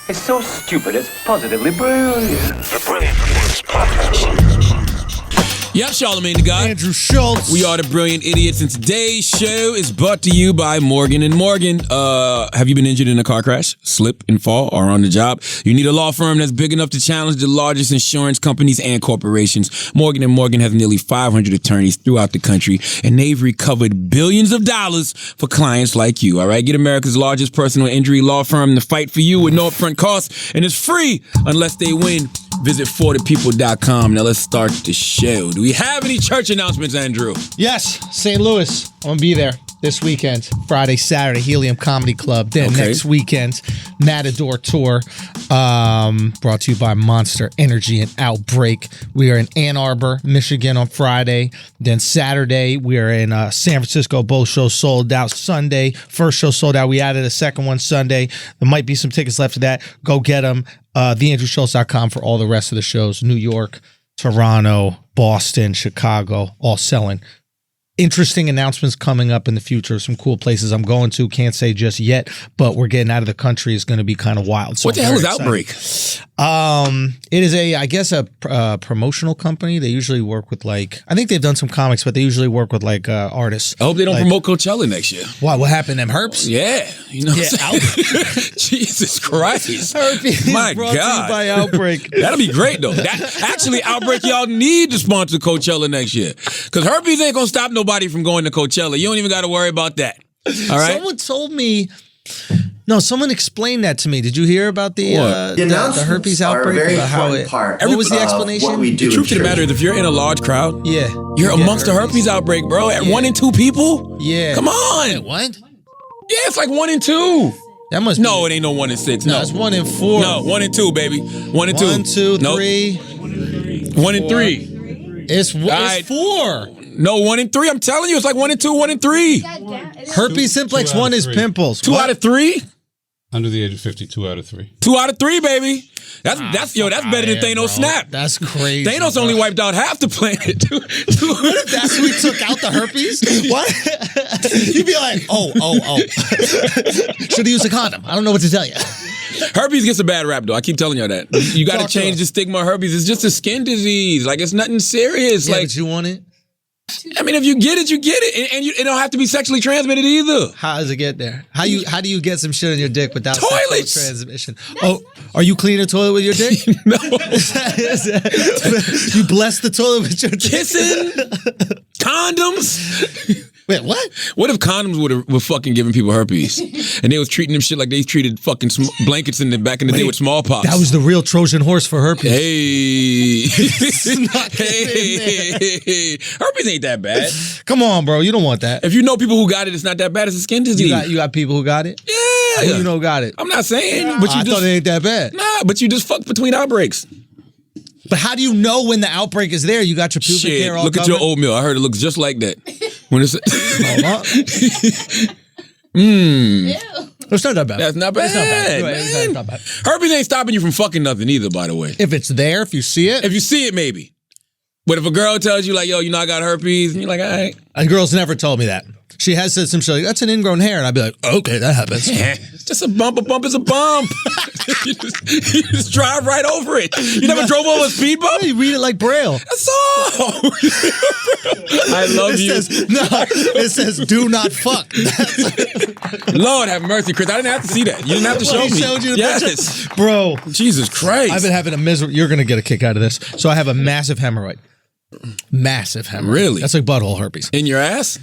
It's so stupid, it's positively brilliant. The Brilliant Idiots Podcast. Yep, Charlamagne the guy. Andrew Schulz. We are the Brilliant Idiots, and today's show is brought to you by Morgan & Morgan. Have you been injured in a car crash, slip and fall, or on the job? You need a law firm that's big enough to challenge the largest insurance companies and corporations. Morgan & Morgan has nearly 500 attorneys throughout the country, and they've recovered billions of dollars for clients like you, all right? Get America's largest personal injury law firm to fight for you with no upfront costs, and it's free unless they win. Visit forthepeople.com. Now let's start the show. Do we have any church announcements, Andrew? Yes, St. Louis. I'm going to be there this weekend. Friday, Saturday, Helium Comedy Club. Then next weekend, Matador Tour. Brought to you by Monster Energy and Outbreak. We are in Ann Arbor, Michigan on Friday. Then Saturday, we are in San Francisco. Both shows sold out. Sunday, first show sold out. We added a second one Sunday. There might be some tickets left for that. Go get them. TheAndrewSchulz.com for all the rest of the shows. New York, Toronto, Boston, Chicago, all selling. Interesting announcements coming up in the future. Some cool places I'm going to. Can't say just yet, but we're getting out of the country. Is going to be kind of wild. So what the hell is Outbreak? It is a promotional company. They usually work with I think they've done some comics, but they usually work with artists. I hope they don't promote Coachella next year. Why? What happened? Them herpes? Yeah. You know what I'm saying? Jesus Christ. Herpes My brought God. to you by Outbreak. That'll be great, though. Actually, Outbreak, y'all need to sponsor Coachella next year. Because herpes ain't going to stop nobody from going to Coachella. You don't even got to worry about that. All right? Someone told me... No, someone explained that to me. Did you hear about the herpes outbreak? About how what was the explanation? What we do the truth of the matter is, if you're in a large crowd, you're you amongst the herpes outbreak, bro. At 1 in 2 people? Yeah. Come on. What? Yeah, it's like 1 in 2. That must No, it ain't no 1 in 6. No, it's 1 in 4. No, 1 in 2, baby. 1 in 2. 1, 2, Nope. 3. 1 in 3. It's right. 4. No, 1 in 3. I'm telling you, it's like 1 in 2, 1 in 3. Herpes simplex 1 is pimples. 2 out of 3? Under the age of 50, 2 out of 3. 2 out of 3, baby. That's better than Thanos' snap. That's crazy. Thanos only wiped out half the planet. What if that's who took out the herpes? What? You'd be like, oh. Should have used a condom. I don't know what to tell you. Herpes gets a bad rap, though. I keep telling you that. You got to change the stigma of herpes. It's just a skin disease. It's nothing serious. Yeah, but you want it? I mean, if you get it, you get it, and it don't have to be sexually transmitted either. How does it get there? How do you get some shit in your dick without toilets sexual transmission? Oh, are you cleaning the toilet with your dick? No. You bless the toilet with your dick? Kissing, condoms. Wait, what? What if condoms were fucking giving people herpes, and they was treating them shit like they treated fucking blankets back in the day with smallpox? That was the real Trojan horse for herpes. Hey, herpes ain't that bad. Come on, bro. You don't want that. If you know people who got it, it's not that bad. It's a skin disease. You got people who got it? Yeah. Who you know got it? I'm not saying, but I thought it ain't that bad. Nah, but you just fuck between outbreaks. But how do you know when the outbreak is there? You got your pubic hair all look covered? at your oatmeal. I heard it looks just like that. When it's It's not that bad. That's not bad. It's not bad. Man. It's not bad. Herpes ain't stopping you from fucking nothing either, by the way. If it's there, if you see it. If you see it, maybe. But if a girl tells you, yo, I got herpes, and you're like, all right. And girls never told me that. She has said some shit like, that's an ingrown hair. And I'd be like, okay, that happens. It's just a bump. A bump is a bump. you just drive right over it. You never drove over a speed bump? You read it like Braille. That's all. I love It says, do not fuck. Lord have mercy, Chris. I didn't have to see that. You didn't have to show me. He showed you the yes. picture? Bro. Jesus Christ. I've been having a miserable, you're going to get a kick out of this. So I have a massive hemorrhoid. Massive hemorrhoid. Really? That's like butthole herpes. In your ass?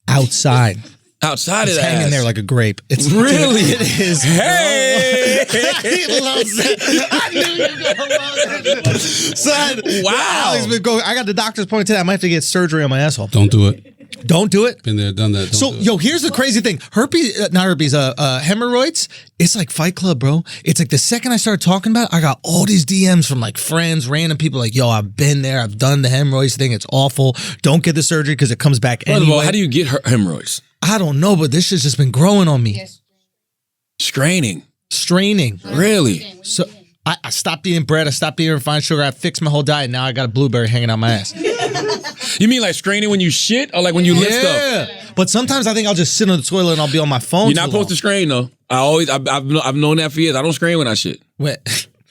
Outside. Outside it's of that. hanging there like a grape. It's really? It is. Hey! He loves it. I knew you were going to love it. Son. Wow. Alex been going, I got the doctor's appointment today. I might have to get surgery on my asshole. Don't do it. Don't do it. Been there, done that. Don't do it. Yo, here's the crazy thing. Hemorrhoids, it's like Fight Club, bro. It's like the second I started talking about it, I got all these DMs from friends, random people yo, I've been there. I've done the hemorrhoids thing. It's awful. Don't get the surgery because it comes back anyway. First of all, how do you get hemorrhoids? I don't know, but this shit's just been growing on me. Straining. Really? So I stopped eating bread. I stopped eating refined sugar. I fixed my whole diet. Now I got a blueberry hanging out my ass. You mean like screening when you shit or like when you lift stuff? But sometimes I think I'll just sit on the toilet and I'll be on my phone. You're not supposed to screen though. I've known that for years. I don't screen when I shit. Wait.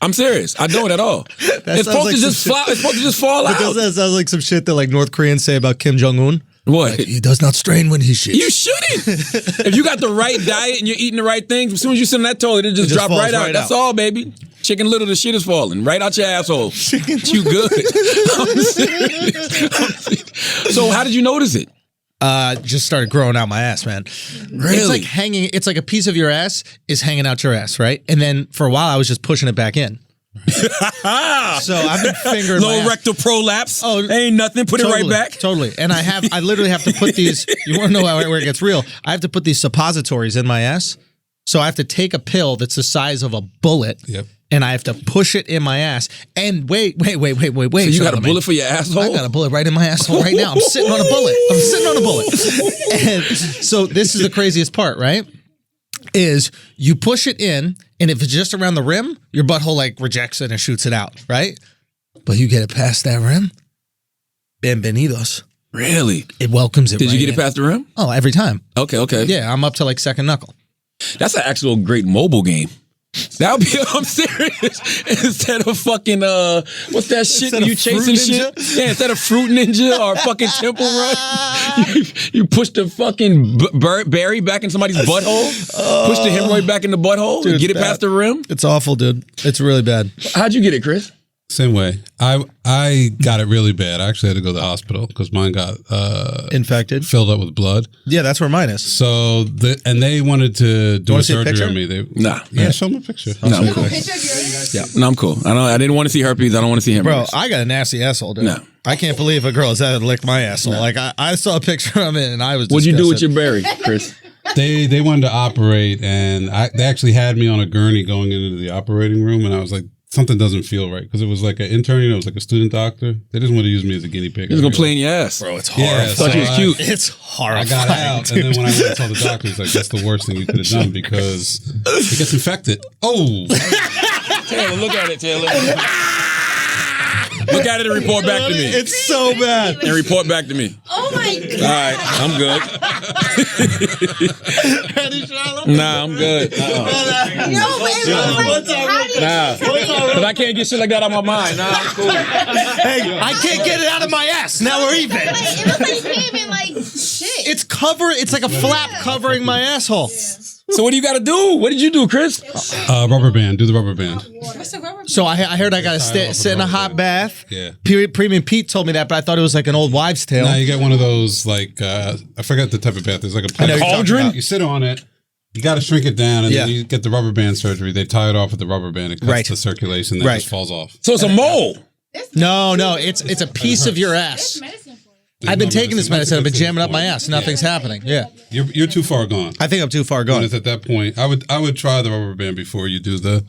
I'm serious. I don't at all. It's supposed to just fly. It's supposed to just fall out. Because that sounds like some shit that like North Koreans say about Kim Jong-un. What? Like, he does not strain when he shits. You shouldn't. If you got the right diet and you're eating the right things, as soon as you sit in that toilet, it just drop right out. That's all, baby. Chicken Little, the shit is falling right out your asshole. You good? I'm serious. So how did you notice it? Just started growing out my ass, man. Really? It's like hanging. It's like a piece of your ass is hanging out your ass, right? And then for a while, I was just pushing it back in. So I've been fingering my low ass. rectal prolapse. Oh, ain't nothing. Put totally, it right back. Totally. And I literally have to put these. You want to know where it gets real? I have to put these suppositories in my ass. So I have to take a pill that's the size of a bullet. Yep. And I have to push it in my ass. And wait. So you got a bullet for your asshole? I got a bullet right in my asshole right now. I'm sitting on a bullet. And so this is the craziest part, right? Is you push it in, and if it's just around the rim, your butthole like rejects it and shoots it out, right? But you get it past that rim, bienvenidos. Really? It welcomes it. Did right you get in. it past the rim? Oh, every time. Okay. Yeah, I'm up to like second knuckle. That's an actual great mobile game. That would be, I'm serious. Instead of fucking, what's that shit Instead you of chasing Fruit shit? Yeah, instead of Fruit Ninja or fucking Temple Run, you push the fucking berry back in somebody's butthole, push the hemorrhoid back in the butthole, Dude, get it it's past the rim. It's awful, dude. It's really bad. How'd you get it, Chris? Same way. I got it really bad. I actually had to go to the hospital because mine got Infected. filled up with blood. Yeah, that's where mine is. So they wanted to do a wanna see a surgery picture? on me. Nah. Yeah, show them a picture. No, I'm cool. Picture of yours? Yeah, no, I'm cool. I didn't want to see herpes. I don't want to see Bro, hemorrhoids. I got a nasty asshole, dude. No. I can't believe a girl has ever licked my asshole. Like, I saw a picture of it and I was What'd you do with disgusted. your berry, Chris? They wanted to operate, and they actually had me on a gurney going into the operating room, and I was like, something doesn't feel right because it was like an intern, it was like a student doctor. They just wanted to use me as a guinea pig. He was gonna play in your ass. Bro, it's Yeah, horrible. so Thought you was cute. It's horrifying. I got out, and then when I went and saw the doctor, he's like, "That's the worst thing you could have done because it gets infected." Oh, Taylor, look at it, Taylor. Look at it and report back to me. It's so bad. And report back to me. Oh my god. All right, I'm good. Ready, Charlamagne? Nah, I'm good. No, but it's like, Nah, because I can't get shit like that out of my mind. Nah, I'm cool. Hey, I can't get it out of my ass. Now we're even. it looks like you came in like shit. It's like a flap covering my asshole. So what do you got to do? What did you do, Chris? rubber band. Do the rubber band. What's the rubber? So I heard I got to sit in a hot bath. Yeah. Premium Pete told me that, but I thought it was like an old wives' tale. Now you get one of those like I forgot the type of bath. There's like a I know you're talking cauldron? about. You sit on it. You got to shrink it down, and Yeah. then you get the rubber band surgery. They tie it off with the rubber band. It cuts Right. the circulation that Right. just falls off. So it's a mole. No, it's a piece of your ass. Medicine for it. I've been taking this medicine. I've been jamming up my ass. Nothing's happening. Yeah, You're too far gone. I think I'm too far And gone. it's at that point, I would try the rubber band before you do the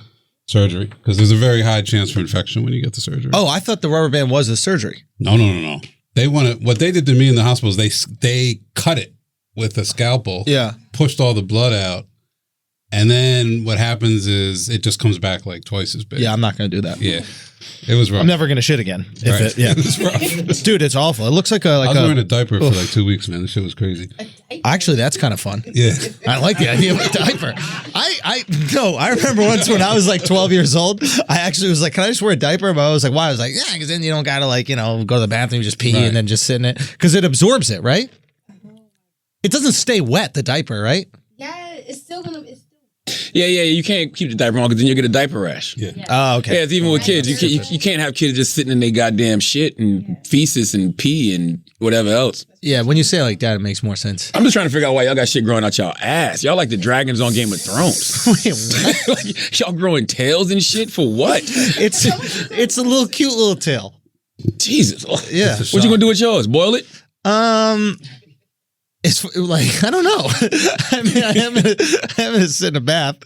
surgery because there's a very high chance for infection when you get the surgery. Oh, I thought the rubber band was the surgery. No. They what they did to me in the hospital is they cut it with a scalpel. Yeah. Pushed all the blood out. And then what happens is it just comes back like twice as big. Yeah, I'm not going to do that. Yeah. It was rough. I'm never going to shit again. Right. Yeah, It was rough. dude, it's awful. It looks like I was wearing a diaper for like 2 weeks, man. This shit was crazy. Actually, that's kind of fun. Yeah. I like the idea of a diaper. I remember once when I was like 12 years old, I actually was like, can I just wear a diaper? But I was like, why? I was like, yeah, because then you don't got to like, go to the bathroom, just pee Right. and then just sit in it. Because it absorbs it, right? It doesn't stay wet, the diaper, right? Yeah, it's still gonna. Yeah. You can't keep the diaper on because then you'll get a diaper rash. Yeah. Oh, okay. Yeah, it's even with kids. You can't have kids just sitting in their goddamn shit and feces and pee and whatever else. Yeah, when you say it like that, it makes more sense. I'm just trying to figure out why y'all got shit growing out y'all ass. Y'all like the dragons on Game of Thrones. Wait, what? Like, y'all growing tails and shit for what? It's a little cute little tail. Jesus. Yeah. What you gonna do with yours? Boil it? It's like, I don't know. I mean, I am gonna sit in a bath,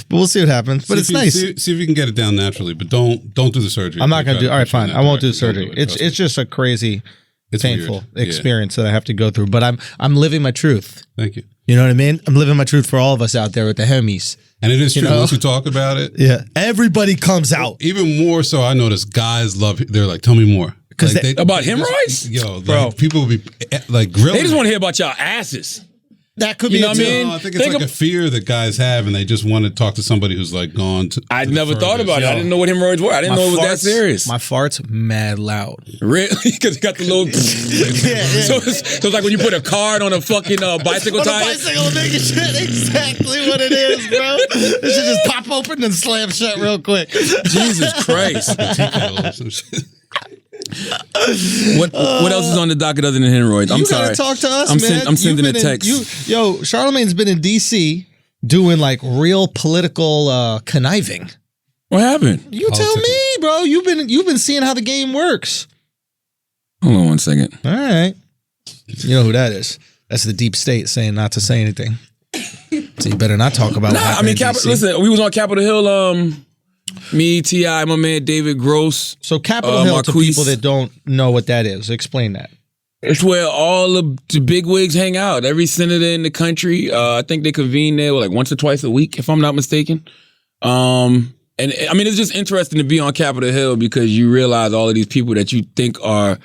but we'll see what happens. But it's nice. See if you can get it down naturally, but don't do the surgery. I'm not gonna do. All right, fine. I won't do surgery. It's It's just a crazy, It's painful weird. Yeah. experience that I have to go through. But I'm living my truth. Thank you. You know what I mean? I'm living my truth for all of us out there with the homies. And it is true. know? Once you talk about it, Yeah, everybody comes out. even more so, I notice guys love. They're like, "Tell me more." because About hemorrhoids? Yo, Bro. like, people will be like grilling. They just want to hear about y'all asses. that could You be know what I mean? No, I think it's like a fear that guys have, and they just want to talk to somebody who's like gone to. I to the never thought furthest. about it. I didn't know what hemorrhoids were. I didn't know it was that serious. My farts mad loud. Really? Because you got the little. So it's like when you put a card on a fucking bicycle On a tire. bicycle, nigga, shit, exactly what it is, bro. It should just pop open and slam shut real quick. Jesus Christ. Or some shit. What else is on the docket other than hemorrhoids? I'm You sorry. gotta talk to us, I'm man. I'm sending a You've been in- text. Yo, Charlamagne's been in DC doing like real political conniving. What happened? You tell me, bro. You've been seeing how the game works. Hold on one second. All right. You know who that is? That's the deep state saying not to say anything. So you better not talk about. Nah, I mean, listen, we was on Capitol Hill. Me, T.I., my man David Gross. So Capitol Hill, to Marquise. people that don't know what that is, explain that. It's where all of the big wigs hang out. Every senator in the country. I think they convene there like once or twice a week, if I'm not mistaken. And I mean, it's just interesting to be on Capitol Hill because you realize all of these people that you think are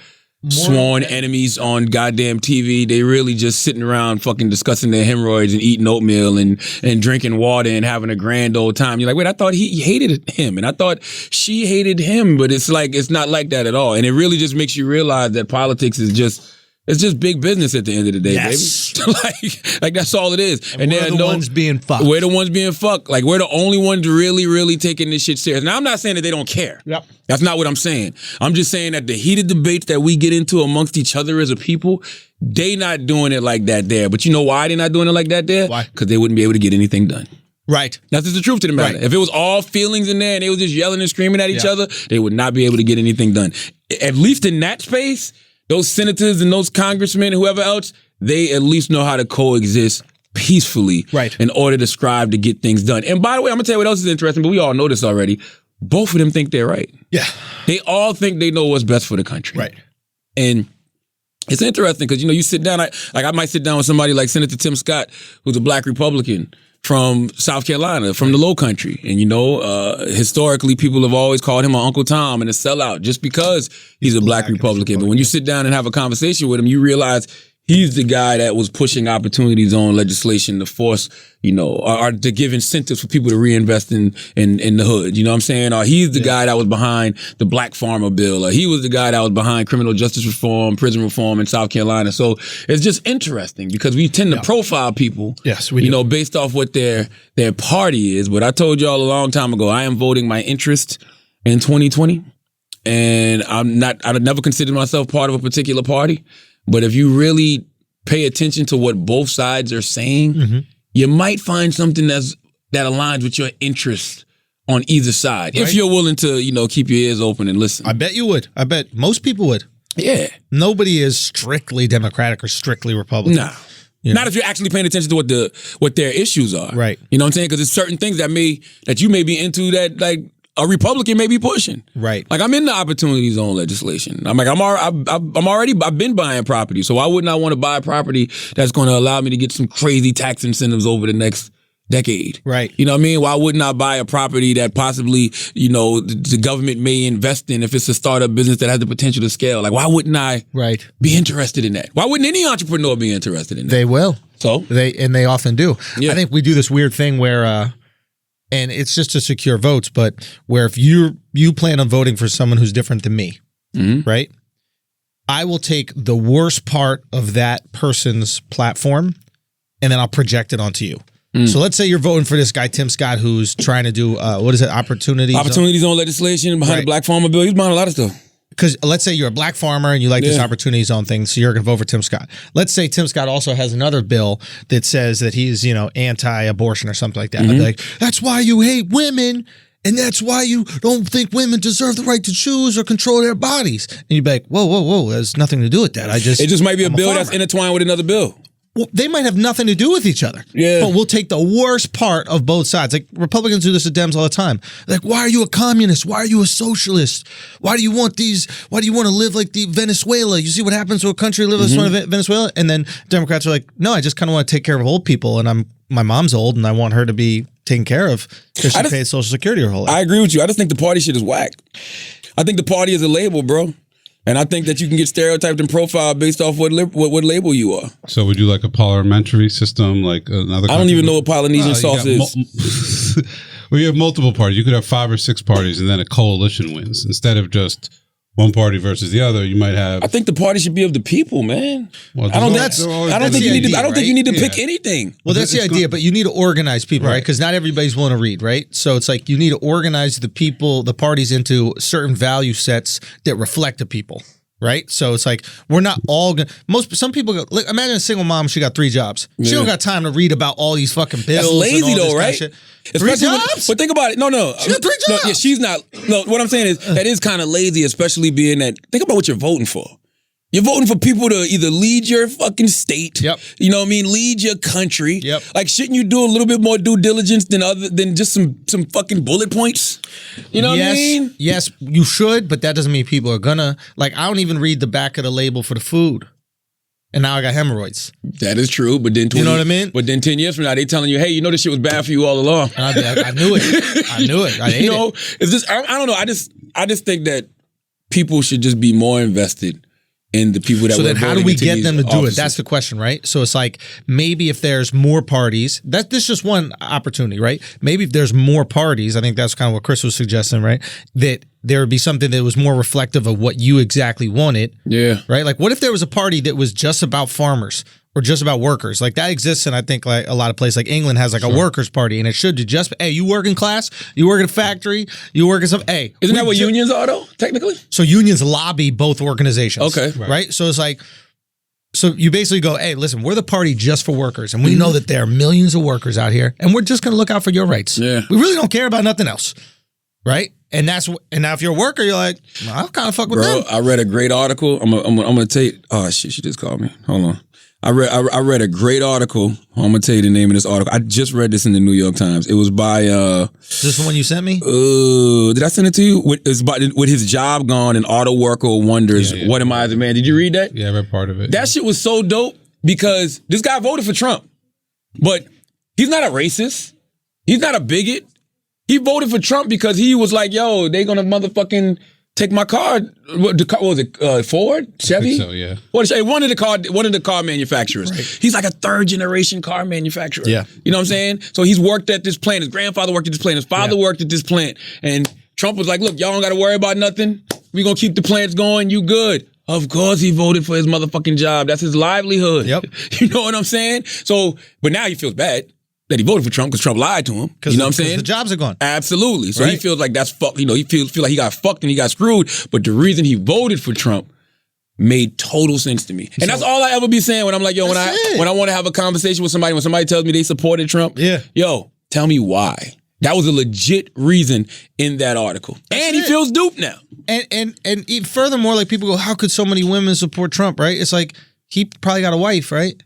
sworn enemies on goddamn TV, they really just sitting around fucking discussing their hemorrhoids and eating oatmeal and drinking water and having a grand old time. You're like, wait, I thought he hated him and I thought she hated him, but it's like, it's not like that at all. And it really just makes you realize that politics is just, it's just big business at the end of the day, Yes. baby. like that's all it is. And we're the ones being fucked. We're the ones being fucked. Like, we're the only ones really, really taking this shit serious. Now, I'm not saying that they don't care. Yep. That's not what I'm saying. I'm just saying that the heated debates that we get into amongst each other as a people, they not doing it like that there. But you know why they not doing it like that there? Why? Because they wouldn't be able to get anything done. Right. That's just the truth to the matter. Right. If it was all feelings in there and they was just yelling and screaming at each Yeah. other, they would not be able to get anything done. At least in that space, those senators and those congressmen and whoever else, they at least know how to coexist peacefully Right. in order to strive to get things done. And by the way, I'm going to tell you what else is interesting, but we all know this already. Both of them think they're right. Yeah. They all think they know what's best for the country. Right. And it's interesting because, you know, you sit down, I might sit down with somebody like Senator Tim Scott, who's a black Republican from South Carolina, from the Low Country. And, you know, historically, people have always called him an Uncle Tom and a sellout just because he's a black Republican. But when you sit down and have a conversation with him, you realize he's the guy that was pushing opportunity zone legislation to force, you know, or to give incentives for people to reinvest in the hood. You know what I'm saying? Or he's the guy that was behind the black farmer bill. Or he was the guy that was behind criminal justice reform, prison reform in South Carolina. So it's just interesting because we tend to profile people, Yes, we you do. know, based off what their party is. But I told y'all a long time ago, I am voting my interest in 2020. And I've never considered myself part of a particular party. But if you really pay attention to what both sides are saying, you might find something that aligns with your interest on either side. If you're willing to, you know, keep your ears open and listen. I bet you would. I bet most people would. Yeah. Nobody is strictly Democratic or strictly Republican. Nah. Not if you're actually paying attention to what their issues are. Right. You know what I'm saying? Because there's certain things that you may be into that like a Republican may be pushing. Right. Like I'm in the opportunity zone legislation. I'm like I've been buying property. So why wouldn't I want to buy a property that's going to allow me to get some crazy tax incentives over the next decade? Right. You know what I mean? Why wouldn't I buy a property that possibly, you know, the government may invest in if it's a startup business that has the potential to scale? Like why wouldn't I be interested in that? Why wouldn't any entrepreneur be interested in that? They will. So They often do. Yeah. I think we do this weird thing where and it's just to secure votes, but where if you plan on voting for someone who's different than me, right? I will take the worst part of that person's platform and then I'll project it onto you. So let's say you're voting for this guy, Tim Scott, who's trying to do, what is it, opportunity zone legislation behind the black farmer bill. He's behind a lot of stuff. Because let's say you're a black farmer and you like this opportunity zone thing, so you're going to vote for Tim Scott. Let's say Tim Scott also has another bill that says that he's, you know, anti-abortion or something like that. I'd be like, that's why you hate women, and that's why you don't think women deserve the right to choose or control their bodies. And you'd be like, whoa, there's nothing to do with that. It just might be I'm a bill that's farmer. intertwined with another bill. Well, they might have nothing to do with each other. Yeah. But we'll take the worst part of both sides. Like Republicans do this to Dems all the time. Like, why are you a communist? Why are you a socialist? Why do you want to live like the Venezuela? You see what happens to a country that lives like Venezuela? And then Democrats are like, no, I just kind of want to take care of old people. And my mom's old and I want her to be taken care of because she paid Social Security her whole life. I agree with you. I just think the party shit is whack. I think the party is a label, bro. And I think that you can get stereotyped and profiled based off what label you are. So we do like a parliamentary system, like another. I don't even know what Polynesian sauce is. Well, you have multiple parties. You could have 5 or 6 parties, and then a coalition wins instead of just one party versus the other. You might have. I think the party should be of the people, man. Well, I don't think you need to pick anything. Well, that's the idea, but you need to organize people, right? Because not everybody's willing to read, right? So it's like you need to organize the people, the parties into certain value sets that reflect the people. Right, so it's like we're not all gonna. Some people go. Look, imagine a single mom. She got 3 jobs. She don't got time to read about all these fucking bills. That's lazy and all though, right? Kind of shit. 3 jobs. But think about it. No. She got 3 jobs. No, yeah, she's not. No, what I'm saying is that is kind of lazy, especially being that. Think about what you're voting for. You're voting for people to either lead your fucking state. Yep. You know what I mean? Lead your country. Yep. Like, shouldn't you do a little bit more due diligence than just some fucking bullet points? You know what I mean? Yes, you should, but that doesn't mean people are gonna. Like, I don't even read the back of the label for the food. And now I got hemorrhoids. That is true, but then you know what I mean? But then 10 years from now, they telling you, hey, you know this shit was bad for you all along. And I'd be like, I knew it. I knew it. I ate it. It's just I don't know. I just think that people should just be more invested in the people that. So then, how do we get them to do offices. it? That's the question, right? So it's like maybe if there's more parties, this is just one opportunity, right? Maybe if there's more parties, I think that's kind of what Chris was suggesting, right? That there would be something that was more reflective of what you exactly wanted. Yeah. Right? Like, what if there was a party that was just about farmers or just about workers? Like, that exists in, I think, like a lot of places. Like England has like a workers' party, and it should just, hey, you work in class, you work in a factory, you work in some, hey. Isn't that what unions are, though, technically? So unions lobby both organizations. Okay. Right? So it's like, so you basically go, hey, listen, we're the party just for workers, and we know that there are millions of workers out here, and we're just going to look out for your rights. Yeah. We really don't care about nothing else. Right? And now if you're a worker, you're like, well, I'll kind of fuck with them. I read a great article. I'm gonna take. Oh shit, she just called me. Hold on. I read a great article. I'm gonna tell you the name of this article. I just read this in the New York Times. It was by Is this the one you sent me? Did I send it to you? It's with his job gone, an auto worker wonders, what am I as a man? Did you read that? Yeah, I read part of it. That shit was so dope because this guy voted for Trump, but he's not a racist. He's not a bigot. He voted for Trump because he was like, yo, they gonna motherfucking take my car. What was it? Ford? Chevy? I think so, yeah. One of the car manufacturers. Right. He's like a 3rd generation car manufacturer. Yeah. You know what I'm saying? So he's worked at this plant. His grandfather worked at this plant. His father worked at this plant. And Trump was like, look, y'all don't gotta worry about nothing. We gonna keep the plants going. You good. Of course he voted for his motherfucking job. That's his livelihood. Yep. You know what I'm saying? So, but now he feels bad that he voted for Trump because Trump lied to him. You know what I'm saying? The jobs are gone. Absolutely. So Right. he feels like that's fucked. You know, he feel like he got fucked and he got screwed. But the reason he voted for Trump made total sense to me. And that's all I ever be saying when I'm like, yo, when I want to have a conversation with somebody, when somebody tells me they supported Trump, yo, tell me why. That was a legit reason in that article. And he feels duped now. And furthermore, like people go, how could so many women support Trump, right? It's like he probably got a wife, right?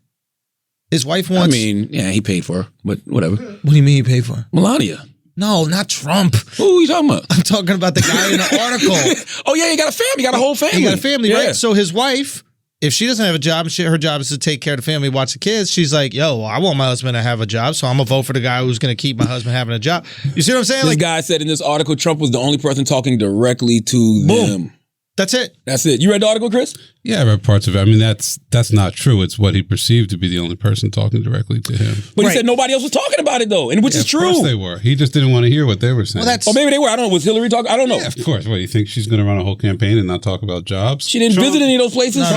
His wife wants. I mean, yeah, he paid for her, but whatever. What do you mean he paid for her? Melania. No, not Trump. Who are you talking about? I'm talking about the guy in the article. Oh, yeah, he got a family. He got a whole family. He got a family, Yeah. right? So his wife, if she doesn't have a job, her job is to take care of the family, watch the kids. She's like, yo, I want my husband to have a job, so I'm going to vote for the guy who's going to keep my husband having a job. You see what I'm saying? This guy said in this article, Trump was the only person talking directly to them. That's it. That's it. You read the article, Chris? Yeah, I read parts of it. I mean, that's not true. It's what he perceived to be the only person talking directly to him. But he said nobody else was talking about it, though, and which is true. Of course they were. He just didn't want to hear what they were saying. Or maybe they were. I don't know. Was Hillary talking? I don't know. Yeah, of course. What, you think she's going to run a whole campaign and not talk about jobs? She didn't visit any of those places?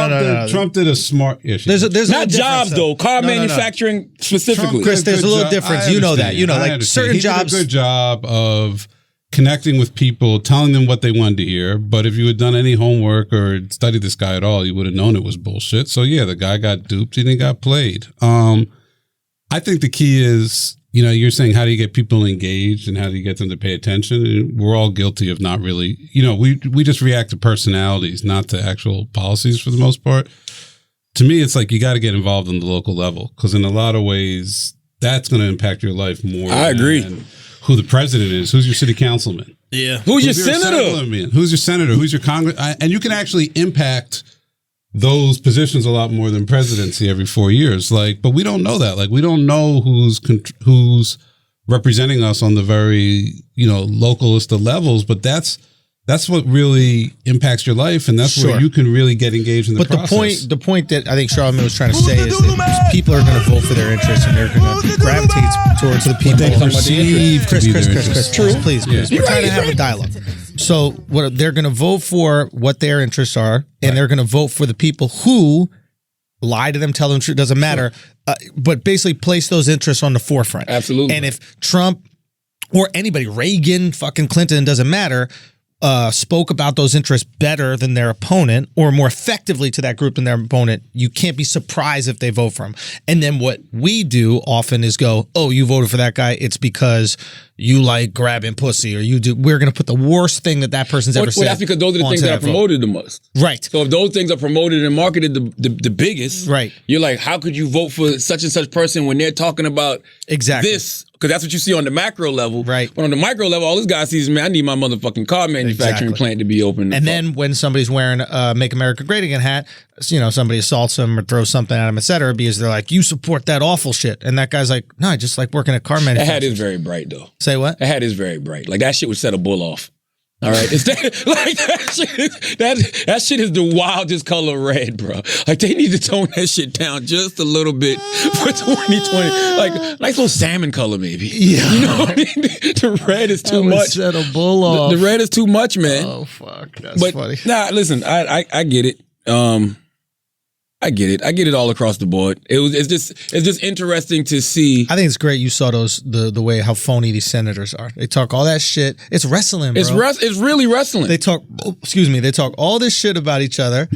Trump did a smart... Yeah, there's not jobs, though. Car manufacturing specifically. Chris, there's a little difference. You know that. You know, like certain jobs... He did a good job of connecting with people, telling them what they wanted to hear. But if you had done any homework or studied this guy at all, you would have known it was bullshit. So yeah, the guy got duped and he got played. I think the key is, you know, you're saying how do you get people engaged and how do you get them to pay attention? And we're all guilty of not really, you know, we just react to personalities, not to actual policies for the most part. To me, it's like you got to get involved on the local level because in a lot of ways, that's going to impact your life more. I agree. Who the president is, who's your city councilman. Yeah. Who's your senator? Who's your senator? Who's your Congress? And you can actually impact those positions a lot more than presidency every 4 years. Like, but we don't know that. Like, we don't know who's representing us on the very, you know, localist of levels. But that's that's what really impacts your life, and that's where you can really get engaged in the process. The point that I think Charlamagne was trying to say is that people are going to vote for their interests, and they're going to gravitate towards the people they perceive to be their interests. Chris, please. We're trying to have a dialogue. So what they're going to vote for what their interests are, and they're going to vote for the people who lie to them, tell them the truth, doesn't matter, but basically place those interests on the forefront. Absolutely. And if Trump or anybody, Reagan, fucking Clinton, doesn't matter, spoke about those interests better than their opponent or more effectively to that group than their opponent, you can't be surprised if they vote for him. And then what we do often is go, oh, you voted for that guy, it's because you like grabbing pussy, or you do. We're going to put the worst thing that person's ever said. Well, that's because those are the things that are promoted the most. Right. So if those things are promoted and marketed the biggest, right, you're like, how could you vote for such and such person when they're talking about this? Because that's what you see on the macro level. Right. But on the micro level, all this guy sees, man, I need my motherfucking car manufacturing plant to be open. And then when somebody's wearing a Make America Great Again hat, you know, somebody assaults them or throws something at them, et cetera, because they're like, you support that awful shit. And that guy's like, no, I just like working at car manufacturers. That hat is very bright, though. Say what? That hat is very bright. Like, that shit would set a bull off. All right, it's that, like that shit is the wildest color red, bro. Like, they need to tone that shit down just a little bit for 2020. Like, nice little salmon color, maybe. Yeah, you know what I mean? The red is too much. Set a bull off. The red is too much, man. Oh fuck, that's funny. Nah, listen, I get it. I get it. I get it all across the board. It's just interesting to see. I think it's great you saw the way how phony these senators are. They talk all that shit. It's wrestling, bro. It's really wrestling. They talk all this shit about each other,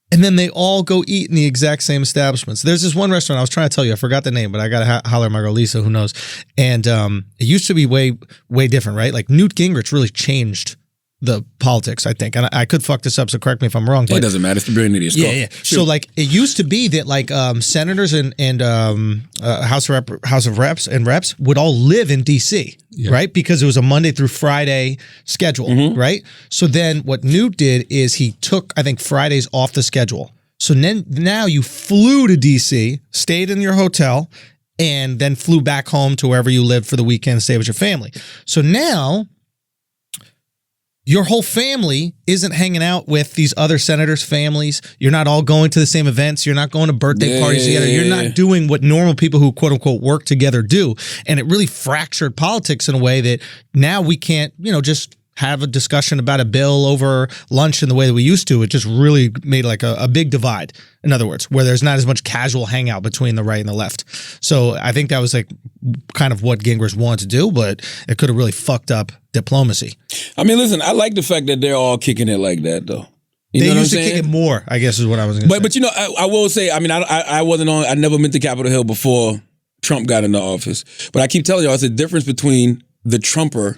and then they all go eat in the exact same establishments. There's this one restaurant I was trying to tell you. I forgot the name, but I got to holler at my girl Lisa, who knows. And it used to be way different, right? Like Newt Gingrich really changed the politics, I think. And I could fuck this up, so correct me if I'm wrong. But it doesn't matter. It's the brilliant idiot. Yeah. So like it used to be that like senators and House of Reps and reps would all live in D.C., right? Because it was a Monday through Friday schedule, right? So then what Newt did is he took, I think, Fridays off the schedule. So now you flew to D.C., stayed in your hotel, and then flew back home to wherever you lived for the weekend, stay with your family. So now your whole family isn't hanging out with these other senators' families. You're not all going to the same events. You're not going to birthday parties together. You're not doing what normal people who quote unquote work together do. And it really fractured politics in a way that now we can't, just have a discussion about a bill over lunch in the way that we used to. It just really made like a big divide, in other words, where there's not as much casual hangout between the right and the left. So I think that was like kind of what Gingrich wanted to do, but it could have really fucked up diplomacy. I mean, listen, I like the fact that they're all kicking it like that, though. They used to kick it more, I guess is what I was going to say. But I will say, I mean, I wasn't on, I never been to Capitol Hill before Trump got into office. But I keep telling y'all, it's a difference between the Trumper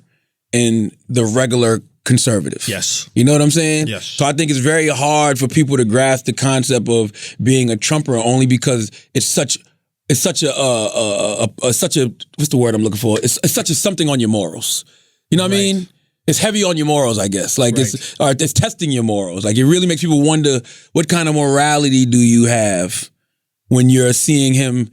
and the regular conservative. Yes. You know what I'm saying? Yes. So I think it's very hard for people to grasp the concept of being a Trumper only because it's such a what's the word I'm looking for? It's such a something on your morals. You know what I mean? It's heavy on your morals, I guess. Like it's testing your morals. Like it really makes people wonder, what kind of morality do you have when you're seeing him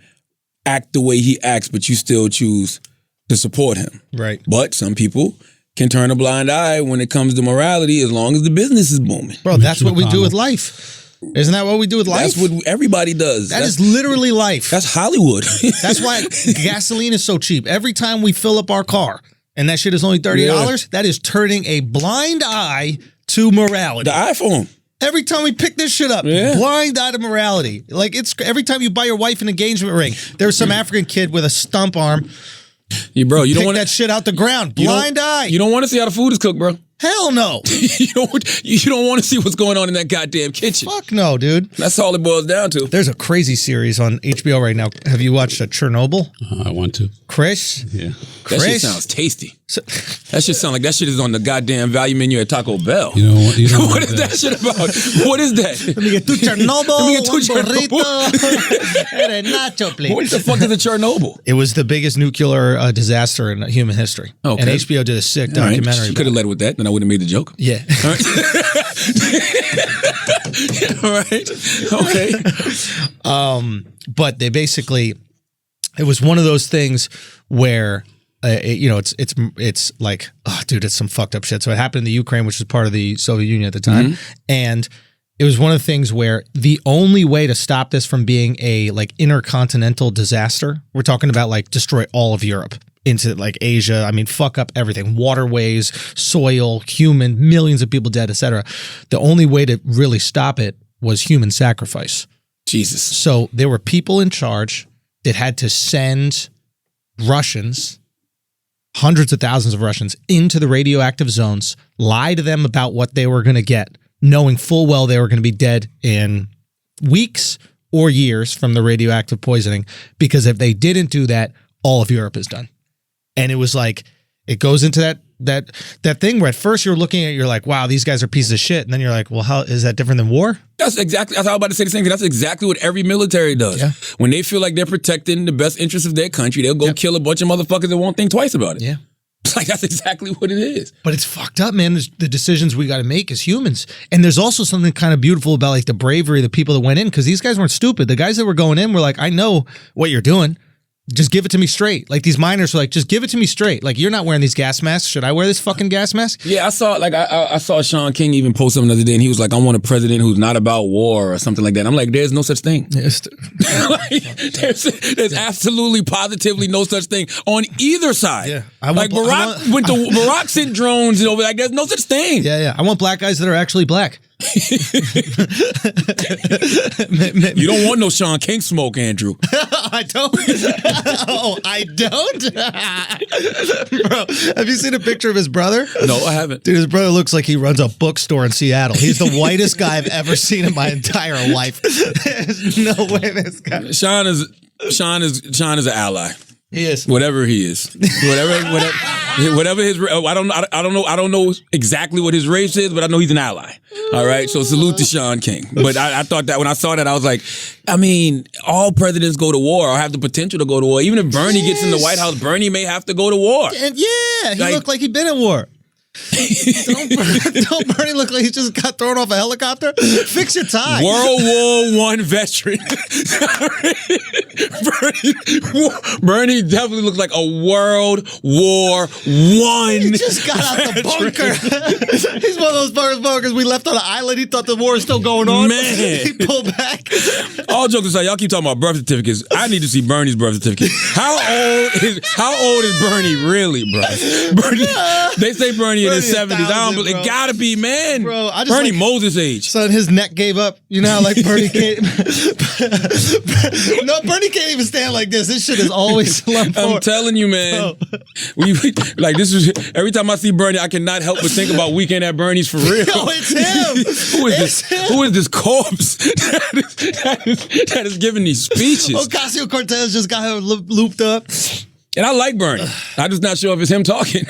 act the way he acts, but you still choose to support him. Right. But some people can turn a blind eye when it comes to morality as long as the business is booming. Bro, that's what we do with life. Isn't that what we do with life? That's what everybody does. That's literally life. That's Hollywood. That's why gasoline is so cheap. Every time we fill up our car and that shit is only $30, that is turning a blind eye to morality. The iPhone. Every time we pick this shit up, blind eye to morality. Like it's every time you buy your wife an engagement ring, there's some African kid with a stump arm. You don't want that shit out the ground. Blind eye. You don't want to see how the food is cooked, bro. Hell no. You don't want to see what's going on in that goddamn kitchen. Fuck no, dude. That's all it boils down to. There's a crazy series on HBO right now. Have you watched Chernobyl? I want to. Chris? Yeah. That shit sounds tasty. That shit sounds like that shit is on the goddamn value menu at Taco Bell. You know what is that shit about? What is that? Let me get two Chernobyl, one burrito, and a nacho, please. What the fuck is a Chernobyl? It was the biggest nuclear disaster in human history. Okay. And HBO did a sick documentary. You could have led with that, then I would have made the joke. Yeah. All right. Okay. But they basically, it was one of those things where it's like, oh, dude, it's some fucked up shit. So it happened in the Ukraine, which was part of the Soviet Union at the time, and it was one of the things where the only way to stop this from being a like intercontinental disaster, we're talking about like destroy all of Europe into like Asia. I mean, fuck up everything, waterways, soil, human, millions of people dead, etc. The only way to really stop it was human sacrifice. Jesus. So there were people in charge that had to send Russians, hundreds of thousands of Russians, into the radioactive zones, lie to them about what they were going to get, knowing full well they were going to be dead in weeks or years from the radioactive poisoning, because if they didn't do that, all of Europe is done. And it was like, it goes into that thing where at first you're looking at it, you're like, wow, these guys are pieces of shit. And then you're like, well, how is that different than war? I was about to say the same thing. That's exactly what every military does. Yeah. When they feel like they're protecting the best interests of their country, they'll go kill a bunch of motherfuckers that won't think twice about it. Yeah. Like, that's exactly what it is. But it's fucked up, man. There's the decisions we got to make as humans. And there's also something kind of beautiful about like the bravery of the people that went in, because these guys weren't stupid. The guys that were going in were like, I know what you're doing. Just give it to me straight. Like these miners were like, just give it to me straight. Like, you're not wearing these gas masks. Should I wear this fucking gas mask? Yeah, I saw I saw Sean King even post something the other day, and he was like, I want a president who's not about war or something like that. I'm like, there's no such thing. Like, there's absolutely positively no such thing on either side. Yeah. Barack sent drones over. Like, there's no such thing. Yeah. I want black guys that are actually black. You don't want no Sean King smoke, Andrew. I don't. Oh, I don't. Bro, have you seen a picture of his brother? No, I haven't. Dude, his brother looks like he runs a bookstore in Seattle. He's the whitest guy I've ever seen in my entire life. There's no way this guy. Sean is an ally. He is. Whatever he is. Whatever his, I don't know exactly what his race is, but I know he's an ally. All right. So salute to Sean King. But I thought that when I saw that, I was like, I mean, all presidents go to war or have the potential to go to war. Even if Bernie gets in the White House, Bernie may have to go to war. And yeah, he looked like he'd been at war. Don't Bernie look like he just got thrown off a helicopter? Fix your tie. World War I veteran. Bernie definitely looks like a World War I. He just got out the bunker. He's one of those bunkers we left on an island. He thought the war was still going on. Man. He pulled back. All jokes aside, y'all keep talking about birth certificates. I need to see Bernie's birth certificate. How old is Bernie really, bro? They say Bernie in his 70s. It gotta be, man. Bro, I just Bernie like, Moses age. Son, his neck gave up. You know how like Bernie can't. No, Bernie can't even stand like this. This shit is always slumped forward. I'm telling you, man. Like this is every time I see Bernie, I cannot help but think about Weekend at Bernie's for real. Yo, it's him. Who is this corpse that is giving these speeches? Ocasio-Cortez just got her looped up. And I like Bernie. I'm just not sure if it's him talking.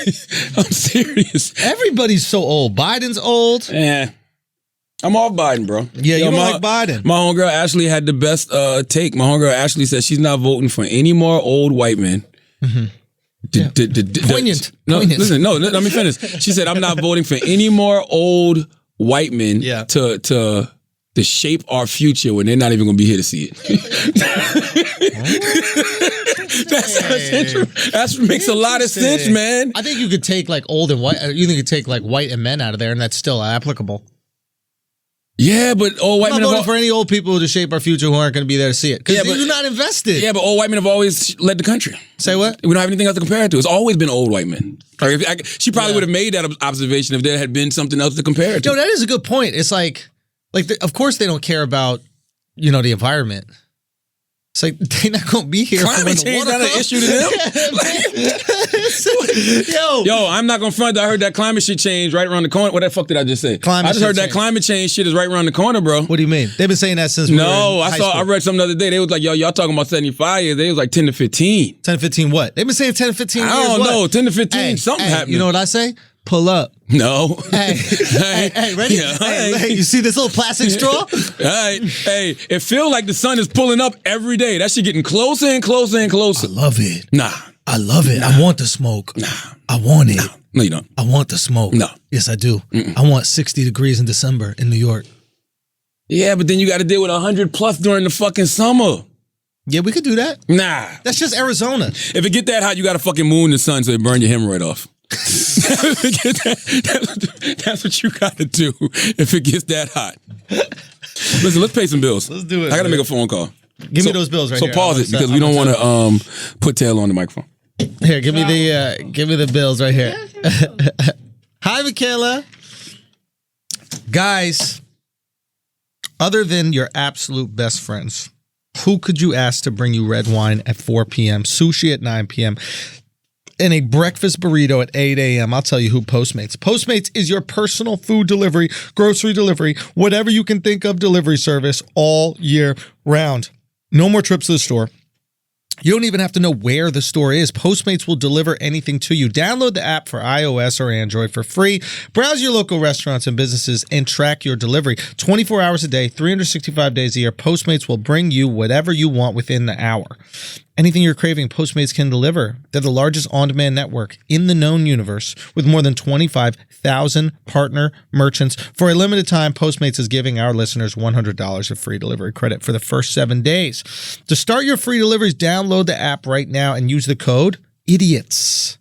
I'm serious. Everybody's so old. Biden's old. Yeah. I'm off Biden, bro. Yeah, you don't like Biden. My homegirl Ashley had the best take. My homegirl Ashley said she's not voting for any more old white men. Mm-hmm. Poignant. No, Poignant. listen, no, let me finish. She said, I'm not voting for any more old white men to shape our future when they're not even going to be here to see it. That makes a lot of sense, man. I think you could take like old and white. You think you could take like white and men out of there, and that's still applicable. Yeah, but old white men. I'm not voting for any old people to shape our future who aren't going to be there to see it. Because you're not invested. Yeah, but old white men have always led the country. Say what? We don't have anything else to compare it to. It's always been old white men. She probably would have made that observation if there had been something else to compare it to. Yo, that is a good point. It's like of course they don't care about, the environment. It's like they're not going to be here. Climate change not an issue to them. Yo, I'm not going to front. I heard that climate shit change right around the corner. What the fuck did I just say? I just heard that climate change shit is right around the corner, bro. What do you mean? They've been saying that since I read something the other day. They was like, yo, y'all talking about 75 years. They was like 10 to 15. 10 to 15 what? They've been saying 10 to 15 years. I don't know. 10 to 15, something happened. You know what I say? Pull up. No. Hey, ready? Yeah, hey, you see this little plastic straw? Hey, it feels like the sun is pulling up every day. That shit getting closer and closer and closer. I love it. Nah. I love it. I want the smoke. Nah. I want it. No, you don't. I want the smoke. No. Yes, I do. I want 60 degrees in December in New York. Yeah, but then you got to deal with 100 plus during the fucking summer. Yeah, we could do that. Nah. That's just Arizona. If it get that hot, you got to fucking moon the sun so it burn your hemorrhoid off. That's what you got to do if it gets that hot. Listen, let's pay some bills. Let's do it. I got to make a phone call. Give me those bills right here. So pause it because we don't want to put Taylor on the microphone. Here, give me the bills right here. Hi, Michaela. Guys, other than your absolute best friends, who could you ask to bring you red wine at 4 p.m., sushi at 9 p.m., and a breakfast burrito at 8 a.m.? I'll tell you who. Postmates. Postmates is your personal food delivery, grocery delivery, whatever you can think of delivery service all year round. No more trips to the store. You don't even have to know where the store is. Postmates will deliver anything to you. Download the app for iOS or Android for free. Browse your local restaurants and businesses and track your delivery. 24 hours a day, 365 days a year, Postmates will bring you whatever you want within the hour. Anything you're craving, Postmates can deliver. They're the largest on-demand network in the known universe with more than 25,000 partner merchants. For a limited time, Postmates is giving our listeners $100 of free delivery credit for the first 7 days. To start your free deliveries, download the app right now and use the code IDIOTS.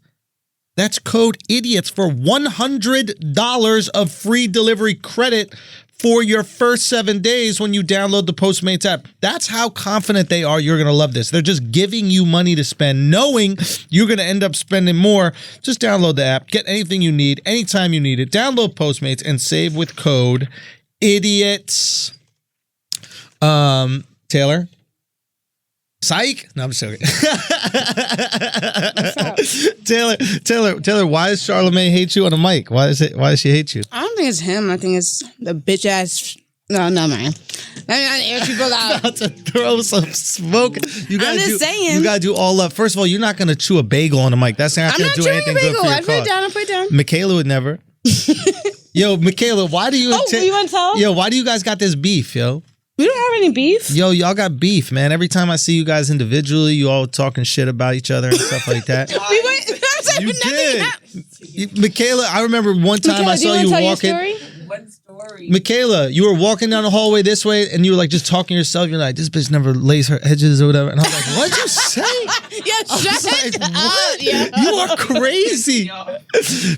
That's code IDIOTS for $100 of free delivery credit for your first 7 days when you download the Postmates app. That's how confident they are you're going to love this. They're just giving you money to spend, knowing you're going to end up spending more. Just download the app. Get anything you need, anytime you need it. Download Postmates and save with code IDIOTS. Taylor? Psych? No, I'm just joking. Taylor, why does Charlamagne hate you on the mic? Why does she hate you? I don't think it's him. I think it's the bitch ass. No, man. Let me not air people out. About to throw some smoke. You gotta I'm just saying. You gotta do all up. First of all, you're not gonna chew a bagel on the mic. That's not I'm gonna not do chewing anything a bagel. good for your I put it cause. down. I put it down. Michaela would never. Yo, Michaela, why do you? You want to tell? Yo, why do you guys got this beef, yo? We don't have any beef. Yo, y'all got beef, man. Every time I see you guys individually, you all talking shit about each other and stuff like that. We went. You did. Michaela, I remember one time Michaela, I saw you walking. What story? Michaela, you were walking down the hallway this way and you were like just talking to yourself. You're like, this bitch never lays her edges or whatever. And I was like, what'd you say? Yeah, shut like, up. what? Yeah. You are crazy.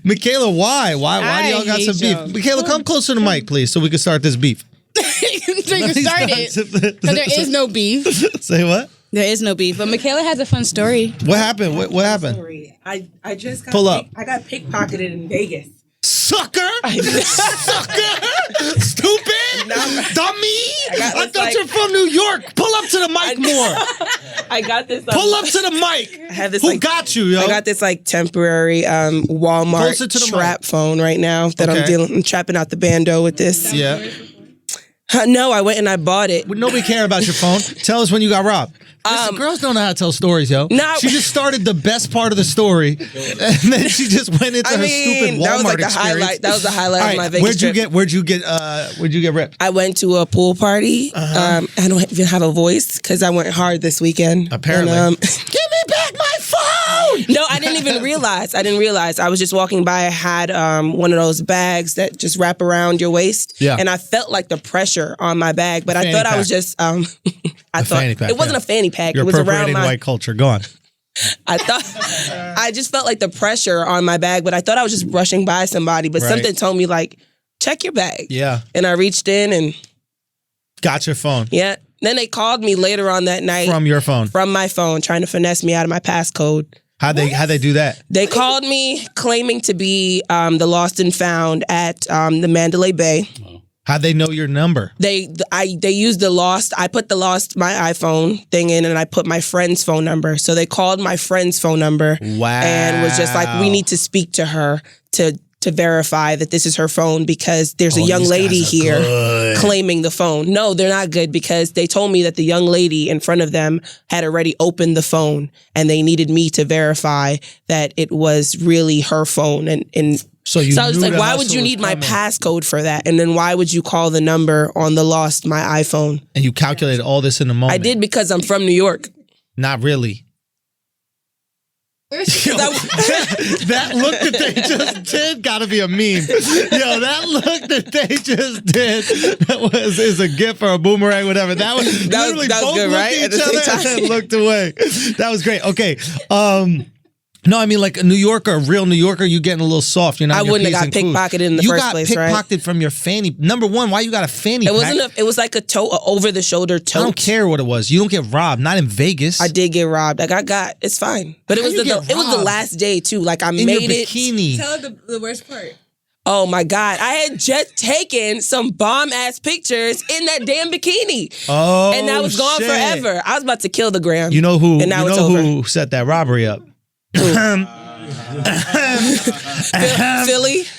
Michaela, why? Why do y'all got some beef? y'all. Michaela, come closer to the mic, please, so we can start this beef. So you can start it. Because there is no beef. Say what? There is no beef. But Michaela has a fun story. What happened? What happened? Story. I just got Pull up. I got pickpocketed in Vegas. Sucker! Sucker! Stupid! Dummy! I thought you're from New York. Pull up to the mic more. I got this. Pull up to the mic. I have this. Who got you, yo? I got this temporary Walmart Closer to the trap phone right now that Okay. I'm trapping out the bando with this. Yeah. No, I went and I bought it. Nobody care about your phone. Tell us when you got robbed. Listen, girls don't know how to tell stories, yo. No. She just started the best part of the story, and then she just went into her stupid Walmart that was like the experience. highlight. That was the highlight All of right, my Vegas trip. Where'd you get ripped? I went to a pool party. I don't even have a voice because I went hard this weekend. Apparently. And, Give me back my phone! No, I didn't even realize. I was just walking by. I had one of those bags that just wrap around your waist. Yeah. And I felt like the pressure on my bag, but I Fanny thought I was pack. just I thought fanny pack, it wasn't yeah. a fanny pack. You're It was around appropriating my white culture. Go on. I thought I just felt like the pressure on my bag, but I thought I was just brushing by somebody, but Right. something told me like, check your bag. Yeah. And I reached in and Got your phone. yeah. Then they called me later on that night From your phone. from my phone, trying to finesse me out of my passcode. How'd they do that? They called me claiming to be the lost and found at the Mandalay Bay. How'd they know your number? They used the lost. I put my iPhone thing in, and I put my friend's phone number. So they called my friend's phone number. Wow. And was just like, we need to speak to her to verify that this is her phone because there's a young these lady guys are here good. claiming the phone. No, they're not good because they told me that the young lady in front of them had already opened the phone and they needed me to verify that it was really her phone. And So I was knew like, the why would hustle you was need my coming. passcode for that? And then why would you call the number on the lost my iPhone? And you calculated all this in a moment. I did because I'm from New York. Not really. That look that they just did gotta be a meme. Yo, that look that they just did is a gif or a boomerang, whatever. That was literally that was both good, looked right? at At the each same other time. and looked away. That was great. Okay. No, I mean like a New Yorker, a real New Yorker, you getting a little soft. You're not. I wouldn't have got pickpocketed in the first place, right? You got pickpocketed from your fanny. Number one, why you got a fanny? It wasn't. It was like a over the shoulder tote. I don't care what it was. You don't get robbed. Not in Vegas. I did get robbed. Like I got. It's fine. But it How was you the get it was the robbed? last day too. Like I in made your it. bikini. Tell the worst part. Oh my God. I had just taken some bomb ass pictures in that damn bikini. Oh, and I was gone shit. forever. I was about to kill the gram. You know who? And now you it's know over. who set that robbery up? Philly.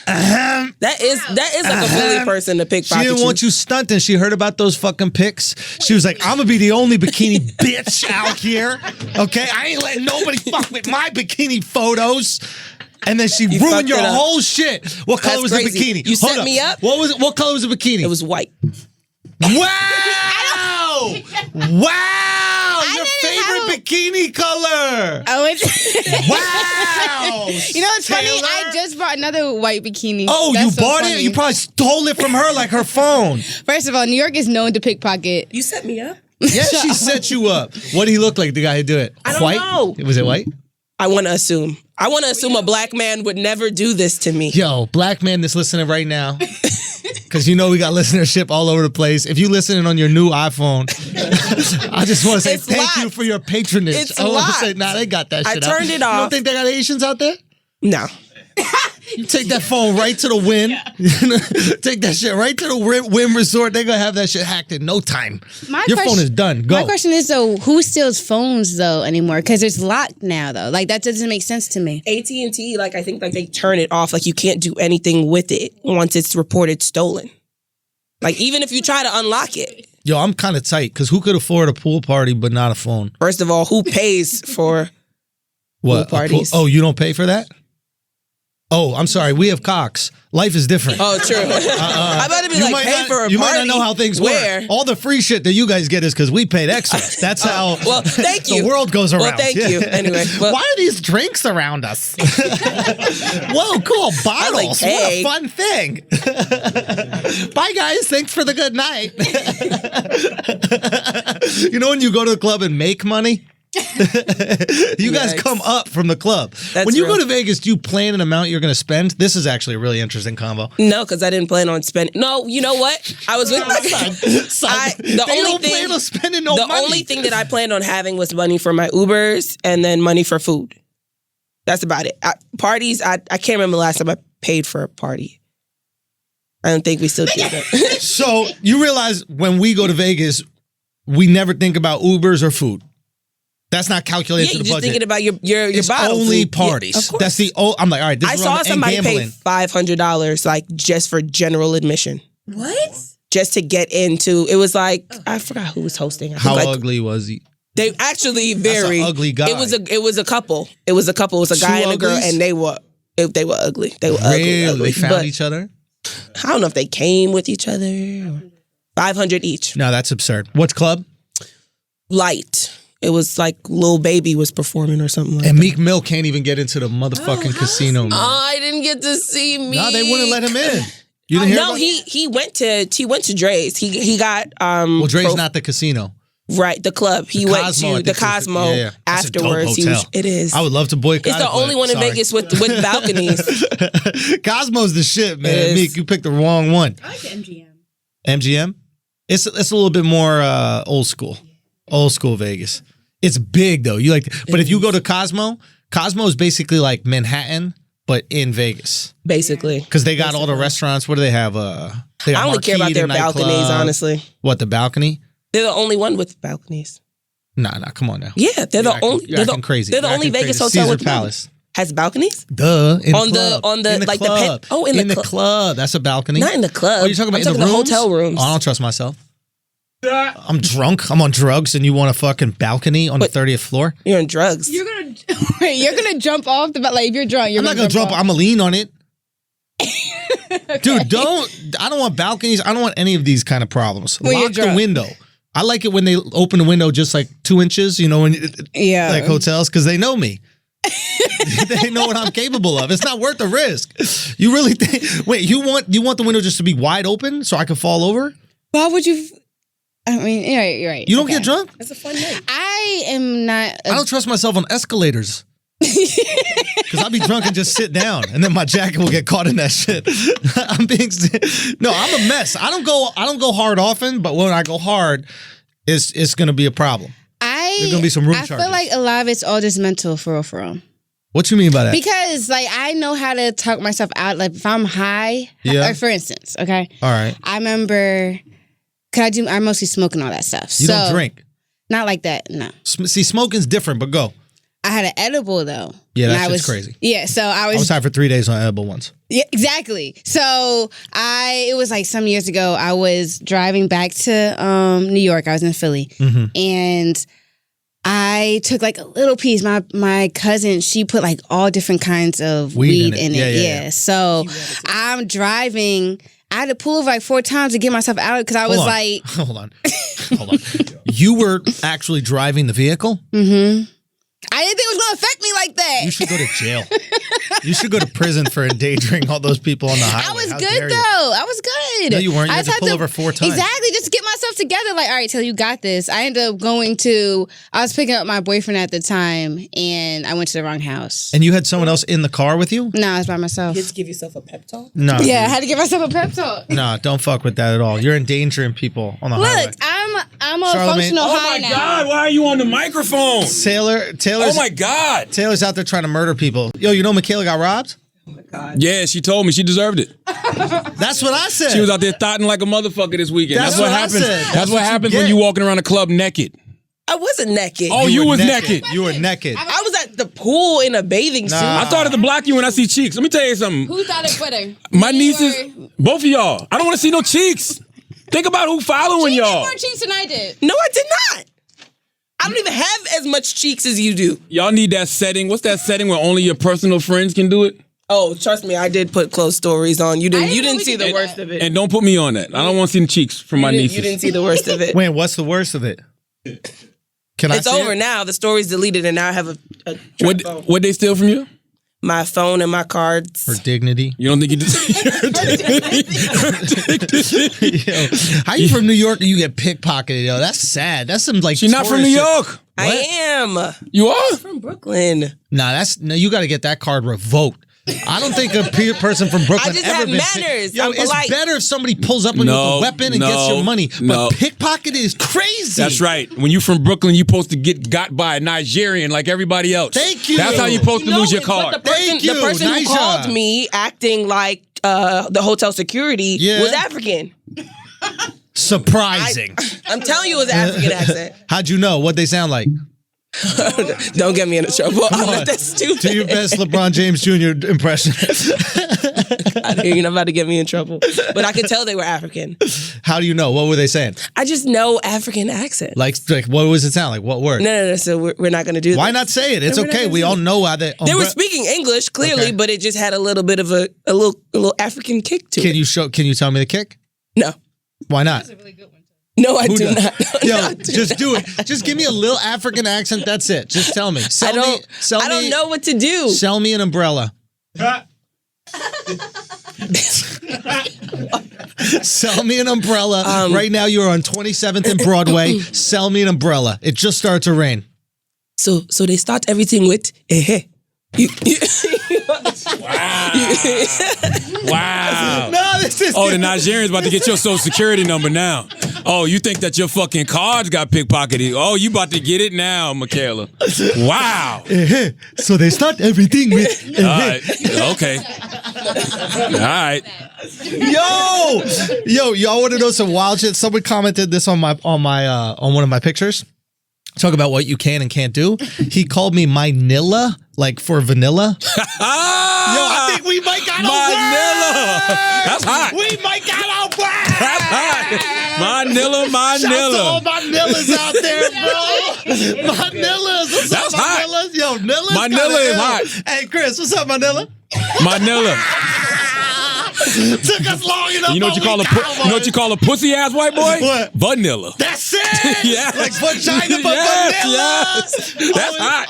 That is like a Philly person to pickpocket. She didn't want you stunting. She heard about those fucking pics. She was like, I'm gonna be the only bikini bitch out here. Okay? I ain't letting nobody fuck with my bikini photos. And then she ruined fucked your it up. whole shit. What color That's was crazy. the bikini? You Hold set me up? What was it? What color was the bikini? It was white. Wow! Wow! Your didn't favorite bikini color! Oh, it's Wow! You know what's funny? Taylor? I just bought another white bikini. Oh, That's you so bought funny. it? You probably stole it from her like her phone. First of all, New York is known to pickpocket. You set me up? Yeah, she set you up. What did he look like, the guy who did it? I don't White? know. Was it white? I want to assume. I want to assume a black man would never do this to me. Yo, black man that's listening right now. Because you know we got listenership all over the place. If you listening on your new iPhone, I just want to say It's thank locked. you for your patronage. It's I want to say, locked. nah, they got that I shit out. turned it You don't off. think they got Asians out there? No. You take that phone right to the Wynn. Take that shit right to the Wynn Resort. They're going to have that shit hacked in no time. Your phone is done. Go. My question is, though, who steals phones, though, anymore? Because it's locked now, though. Like, that doesn't make sense to me. AT&T, like I think like they turn it off. Like you can't do anything with it once it's reported stolen. Like even if you try to unlock it. Yo, I'm kind of tight because who could afford a pool party but not a phone? First of all, who pays for What? pool parties? Oh, you don't pay for that? Oh, I'm sorry. We have Cox. Life is different. Oh, true. I'm about to be You like, might pay not- for a you party. might not know how things Where? work. All the free shit that you guys get is because we paid extra. That's how Well, thank the you. world goes around. Well, thank you. Anyway, well- why are these drinks around us? Whoa, cool bottles! hey. What a fun thing! Bye, guys. Thanks for the good night. You know when you go to the club and make money? You guys Yikes. come up from the club. That's when you real. go to Vegas, do you plan an amount you're going to spend? This is actually a really interesting combo. No, because I didn't plan on spending. No, you know what? I was with my They don't plan on spending no the money. only thing that I planned on having was money for my Ubers and then money for food. That's about it. Parties, I can't remember the last time I paid for a party. I don't think we still do that. So you realize when we go to Vegas, we never think about Ubers or food. That's not calculated Yeah, to you're the just budget. thinking about your It's bottle only food. Yeah, parties. of course. That's the I'm like, all right, this I is saw and somebody pay gambling. $500 like just for general admission. What? Just to get into it was like I forgot who was hosting. I think How like, ugly was he? They actually very That's an ugly guy. It was a couple. It was a couple. It was a Two guy and a girl, uglies? and they were ugly. They were Really? ugly. They found But each other? I don't know if they came with each other. $500 each. No, that's absurd. What's club? Light. It was like Lil Baby was performing or something like And that. Meek Mill can't even get into the motherfucking casino. Man. I didn't get to see me. No, they wouldn't let him in. You didn't hear No, about he went to Dre's. He got Well, Dre's not the casino. right, the club. He The went Cosmo, I to think the is the- Cosmo yeah, yeah. That's a dope afterwards. hotel. It is. I would love to boycott It's the it, only but one in sorry. Vegas with balconies. Cosmo's the shit, man. It is. Meek, you picked the wrong one. I like the MGM. MGM? It's a little bit more old school. Old school Vegas. It's big though. You like but if you go to Cosmo is basically like Manhattan, but in Vegas. Basically. Because they got all the restaurants. What do they have? They got I only care about Marquee, their the nightclub. balconies, honestly. What, the balcony? They're the only one with balconies. Nah, come on now. Yeah, they're the only. You're They're the acting crazy. They're the You're only acting Vegas crazy. hotel Caesar with Palace. Has balconies? Duh. In On the- club. on the- in like the club. pet- oh, in the club. That's a balcony. Not in the club. Oh, you're talking about I'm in the talking rooms? hotel rooms. Oh, I don't trust myself. I'm drunk. I'm on drugs, and you want a fucking balcony on the 30th floor? You're on drugs. You're gonna. Wait, you're gonna jump off the like if you're drunk. You're I'm not gonna jump. off. I'm gonna lean on it. Dude, I don't want balconies. I don't want any of these kind of problems. When you're Lock the drunk. window. I like it when they open the window just like 2 inches, you know, when Yeah. like hotels, because they know me. They know what I'm capable of. It's not worth the risk. You really think? Wait, you want the window just to be wide open so I can fall over? Why would you? I mean, you're right. You don't get drunk? It's a fun night. I am not. I don't trust myself on escalators. Because I'll be drunk and just sit down, and then my jacket will get caught in that shit. I'm a mess. I don't go hard often, but when I go hard, it's gonna be a problem. There's gonna be some room charges. I feel like a lot of it's all just mental, for real. What you mean by that? Because like I know how to talk myself out. Like if I'm high, or for instance, okay. All right. I remember, I mostly smoke and all that stuff. You don't drink. Not like that. No. See, smoking's different, but go. I had an edible though. Yeah, that's just crazy. Yeah, so I was high for 3 days on edible once. Yeah, exactly. So it was like some years ago. I was driving back to New York. I was in Philly, and I took like a little piece. My cousin, she put like all different kinds of weed in it. Yeah. So I'm driving. I had to pull over like 4 times to get myself out because I was like, hold on. You were actually driving the vehicle? Mm-hmm. I didn't think it was going to affect me like that. You should go to jail. You should go to prison for endangering all those people on the highway. I was good, though. I was good. No, you weren't. You had to pull over 4 times. Exactly, just to get myself together. Like, all right, Taylor, you got this. I ended up I was picking up my boyfriend at the time, and I went to the wrong house. And you had someone else in the car with you? No, I was by myself. You just give yourself a pep talk? No. Yeah, I had to give myself a pep talk. No, don't fuck with that at all. You're endangering people on the highway. Look, I'm a Charlamagne. functional high now. Oh my God, why are you on the microphone? Taylor's Oh my God. Taylor's out there trying to murder people. Yo, you know Michaela got robbed? Oh my God. Yeah, she told me she deserved it. That's what I said. She was out there thotting like a motherfucker this weekend. That's what what I happens. said. That's what happens when you walking around a club naked. I wasn't naked. Oh, you was naked. You were naked. I was at the pool in a bathing suit. I started to block you when I see cheeks. Let me tell you something. Who thought it better? My nieces, both of y'all. I don't want to see no cheeks. Think about who following She did y'all. more cheeks than I did. No, I did not. I don't even have as much cheeks as you do. Y'all need that setting. What's that setting where only your personal friends can do it? Oh, trust me, I did put close stories on. You didn't. You didn't see the worst of it. And don't put me on that. I don't want to see the cheeks from my nieces. You didn't see the worst of it. Wait, what's the worst of it? Can It's I see over it? now. The story's deleted, and now I have a What phone. what they steal from you? My phone and my cards. Her dignity. You don't think you Yo, how you from New York and you get pickpocketed, yo? That's sad. That's some like She's not from tourist New shit. York. I am You are? from Brooklyn. Nah, you got to get that card revoked. I don't think a person from Brooklyn I just ever have been manners. Yo, I'm it's polite. better if somebody pulls up on you with a weapon and gets your money. But pickpocket is crazy. That's right. When you from Brooklyn, you supposed to get got by a Nigerian like everybody else. Thank you. That's how you supposed to lose your card. But the person who Nisha. called me acting like the hotel security was African. Surprising. I'm telling you, it was an African accent. How'd you know? What'd they sound like? Don't get me into trouble. I'm not that stupid. Do your best LeBron James Jr. impression. You're not about to get me in trouble. But I could tell they were African. How do you know? What were they saying? I just know African accents. Like what was it sound like? What word? No. So we're not going to do that. Why not say it? It's No, we're not okay. gonna We do all it. know how they. They were speaking English clearly, Okay. but it just had a little bit of a little African kick to Can it. you tell me the kick? No. Why not? No, I Who do does? not. Yo, just do it. Just give me a little African accent. That's it. Just tell me. I don't know what to do. Sell me an umbrella. Sell me an umbrella. Right now you're on 27th and Broadway. Sell me an umbrella. It just started to rain. So they start everything with Wow. No, this is Oh, the Nigerian's about to get your social security number now. Oh, you think that your fucking cards got pickpocketed? Oh, you about to get it now, Michaela. Wow. So they start everything with All right. Okay. All right. Yo, y'all want to know some wild shit? Someone commented this on one of my pictures. Talk about what you can and can't do. He called me my Nilla, like for vanilla. Yo, I think we might got a word. That's hot. We might got a word. That's hot. My Nilla. Shout out to all my Nillas out there, bro. My Nillas. What's That's up, my hot. Nillas? Yo, Nilla's My kinda Nilla is ill. hot. Hey, Chris, what's up, my Nilla? My Nilla. Took us long enough. You know what you call a pussy ass white boy? What? Vanilla. That's it. Yes. Like vagina, but Yes, vanilla. yes. That's hot.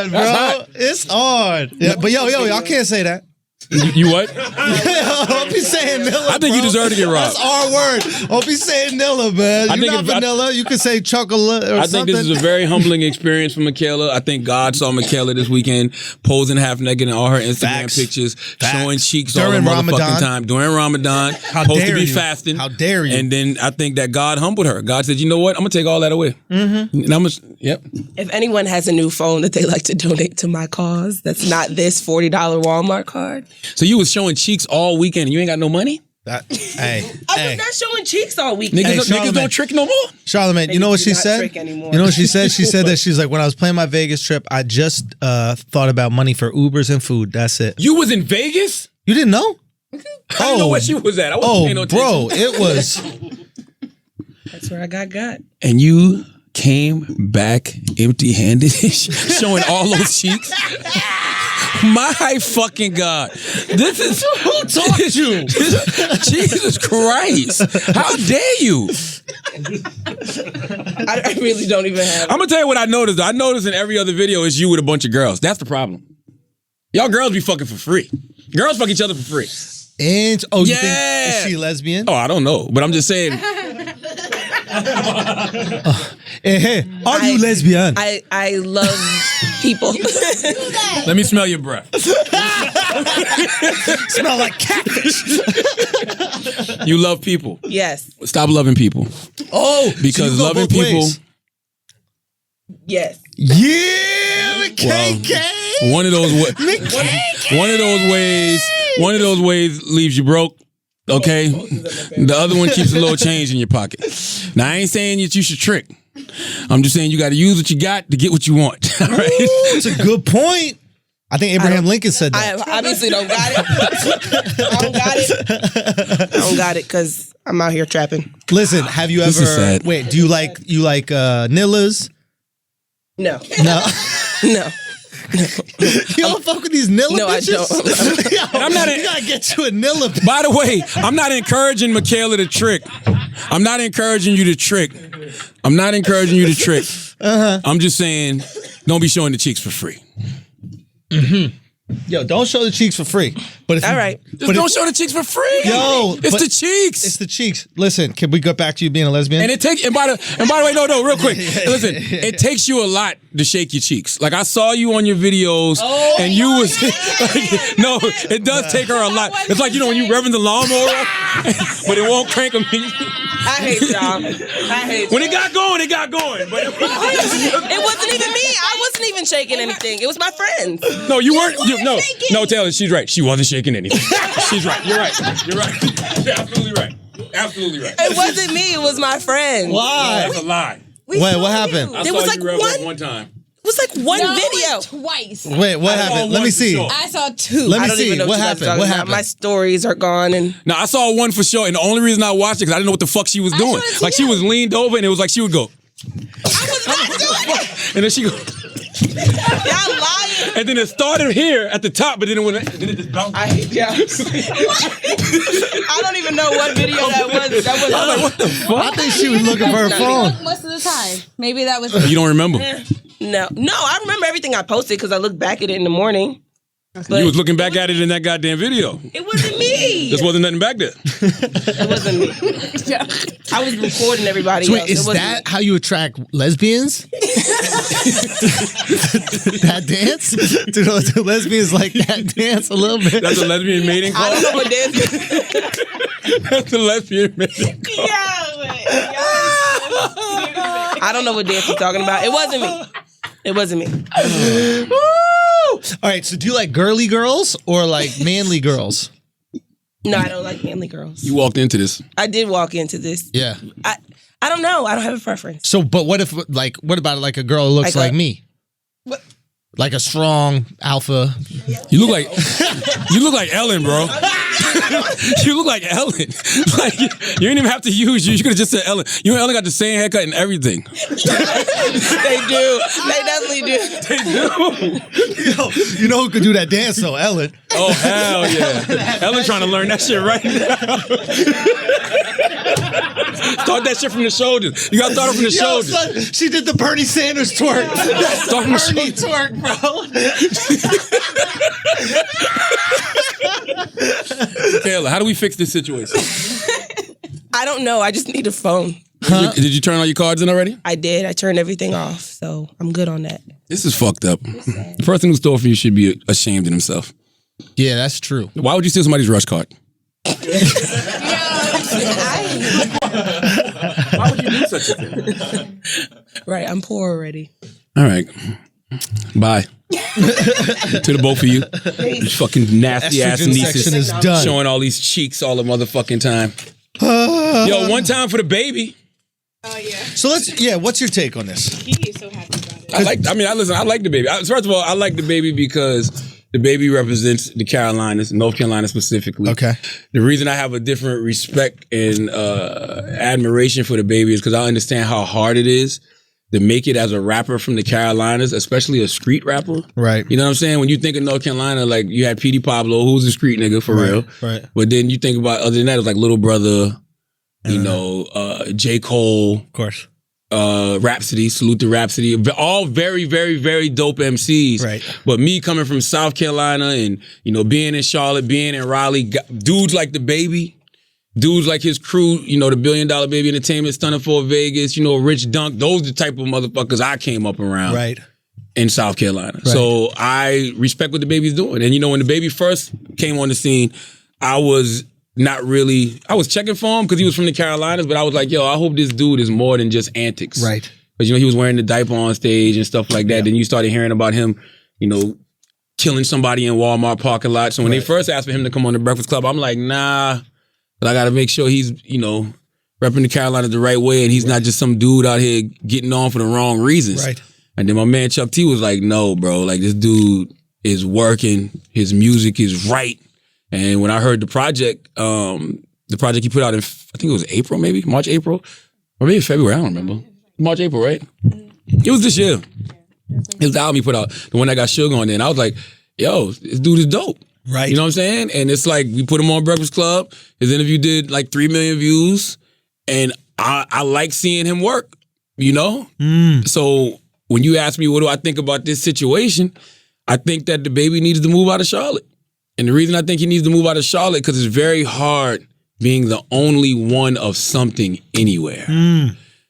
On, bro. That's hot. It's on. Yeah, but yo, y'all can't say that. You what? Don't be saying Nilla. I think you deserve to get robbed. That's our word. Don't be saying Nilla, man. You're not vanilla. You can say chocolate or I something. think this is a very humbling experience for Michaela. I think God saw Michaela this weekend posing half naked in all her Instagram pictures, showing cheeks all the motherfucking time during Ramadan. Supposed to be fasting. How dare you? And then I think that God humbled her. God said, "You know what? I'm gonna take all that away." Mm-hmm. And I'm gonna, yep. If anyone has a new phone that they like to donate to my cause, that's not this $40 Walmart card. So you was showing cheeks all weekend and you ain't got no money? I was not showing cheeks all weekend. Niggas don't trick no more? Charlamagne, you know what she said? You know what she said? She said that she's like, when I was planning my Vegas trip, I just thought about money for Ubers and food. That's it. You was in Vegas? You didn't know? I didn't know where she was at. I wasn't paying no attention. Bro, it was. That's where I got. And you came back empty-handed, showing all those cheeks? My fucking God. This is... Who taught you? Jesus Christ. How dare you? I really don't even have... I'm going to tell you what I noticed. I noticed in every other video is you with a bunch of girls. That's the problem. Y'all girls be fucking for free. Girls fuck each other for free. And you think, is she lesbian? Oh, I don't know. But I'm just saying... Hey, are you lesbian? I love people. Let me smell your breath. Smell like catfish. You love people. Yes. Stop loving people. Oh, because so loving people. Ways. Yes. Yeah, KK. One of those ways leaves you broke. Okay, the other one keeps a little change in your pocket. Now I ain't saying that you should trick. I'm just saying you got to use what you got to get what you want. All right? That's a good point. I think Abraham Lincoln said that. I obviously don't got it. I don't got it because I'm out here trapping. Listen, have you This is ever? sad. Wait, do you like Nillas? No. No. No. You don't fuck with these Nilla No, bitches? I don't. Yo, I'm not you gotta get you a Nilla bitch. By the way, I'm not encouraging Michaela to trick. I'm not encouraging you to trick. I'm just saying, don't be showing the cheeks for free. Mm-hmm. Yo, don't show the cheeks for free. But if all right, just don't show the cheeks for free. Yo, it's the cheeks. It's the cheeks. Listen, can we go back to you being a lesbian? And by the way, no, real quick. Listen, it takes you a lot to shake your cheeks. Like I saw you on your videos, and you was like, no, it does take her a lot. It's like when you revving the lawnmower, but it won't crank them. I hate y'all. When it got going, it got going. But it wasn't even me. I wasn't even shaking anything. It was my friends. No, you weren't. No, Taylor, she's right. She wasn't shaking anything. She's right. You're right. You're absolutely right. Absolutely right. It wasn't me. It was my friends. Why? That's a lie. Wait, what happened? I saw you rev up one time. It was like one video. Twice. Wait, what happened? Let me see. I saw two. Let me I don't see. even know What you guys are happened? talking What about. happened? My stories are gone. And Now, I saw one for sure, and the only reason I watched it because I didn't know what the fuck she was doing. showed it to Like, she you. was leaned over, and it was like she would go. I was not doing it. And then she go. y'all lying. And then it started here at the top, but then it just bounced. I hate y'all. I don't even know what video that was. That was I was like, what the fuck? I think she was looking for her phone. Most of the time. Maybe that was. You don't remember? No, I remember everything I posted because I looked back at it in the morning. But You was looking back at it in that goddamn video. It wasn't me. Just wasn't nothing back there. It wasn't me. I was recording everybody So wait, else. is that how you attract lesbians? That dance? Do lesbians like that dance a little bit? That's a lesbian mating call? I don't know what dance is. That's a lesbian mating call. I don't know what dance you're talking about. It wasn't me. All right, so do you like girly girls or like manly girls? No, I don't like manly girls. You walked into this. I did walk into this. Yeah. I don't know. I don't have a preference. So, but what about like a girl who looks like me? What? Like a strong alpha. You look like Ellen, bro. You look like Ellen. Like you didn't even have to use you. You could have just said Ellen. You and Ellen got the same haircut and everything. They do. They definitely do. They do. You know who could do that dance though? Ellen. Oh hell yeah! Ellen trying to learn that shit right now. Start that shit from the shoulders. You got to start it from the shoulders. Son, she did the Bernie Sanders twerk. Start from the Bernie shoulders. twerk, bro. Kayla, how do we fix this situation? I don't know. I just need a phone. Did you turn all your cards in already? I did. I turned everything off, so I'm good on that. This is fucked up. The person who stole from you should be ashamed of himself. Yeah, that's true. Why would you steal somebody's rush card? Why would you do such a thing? Right, I'm poor already. All right. Bye. To the both of you. You fucking nasty ass Estrogen section nieces. is done. Showing all these cheeks all the motherfucking time. Yo, one time for the baby. Oh yeah. So what's your take on this? He is so happy about it. I like the baby. First of all, I like the baby because the baby represents the Carolinas, North Carolina specifically. Okay. The reason I have a different respect and admiration for the baby is because I understand how hard it is to make it as a rapper from the Carolinas, especially a street rapper. Right. You know what I'm saying? When you think of North Carolina, like you had P.D. Pablo, who's a street nigga for real. Right. But then you think about, other than that, it was like Little Brother, you know, J. Cole. Of course. Rhapsody, salute to Rhapsody, all very, very, very dope MCs. Right. But me coming from South Carolina and, you know, being in Charlotte, being in Raleigh, dudes like DaBaby, dudes like his crew, you know, the $1 Billion Baby Entertainment, Stunner for Vegas, you know, Rich Dunk, those the type of motherfuckers I came up around. Right. In South Carolina. Right. So I respect what DaBaby's doing. And, you know, when DaBaby first came on the scene, I was checking for him because he was from the Carolinas, but I was like, yo, I hope this dude is more than just antics. Right. Because, you know, he was wearing the diaper on stage and stuff like that. Yeah. Then you started hearing about him, you know, killing somebody in Walmart parking lot. So when they first asked for him to come on the Breakfast Club, I'm like, nah, but I got to make sure he's, you know, repping the Carolinas the right way and he's not just some dude out here getting on for the wrong reasons. Right. And then my man Chuck T was like, no, bro, like this dude is working. His music is right. And when I heard the project he put out in, I think it was April, maybe March, April, or maybe February. I don't remember. March, April, right? It was this year. It was the album he put out, the one that got Sugar on there. And I was like, yo, this dude is dope. Right. You know what I'm saying? And it's like, we put him on Breakfast Club. His interview did like 3 million views. And I like seeing him work, you know? So when you ask me, what do I think about this situation? I think that DaBaby needs to move out of Charlotte. And the reason I think he needs to move out of Charlotte, because it's very hard being the only one of something anywhere.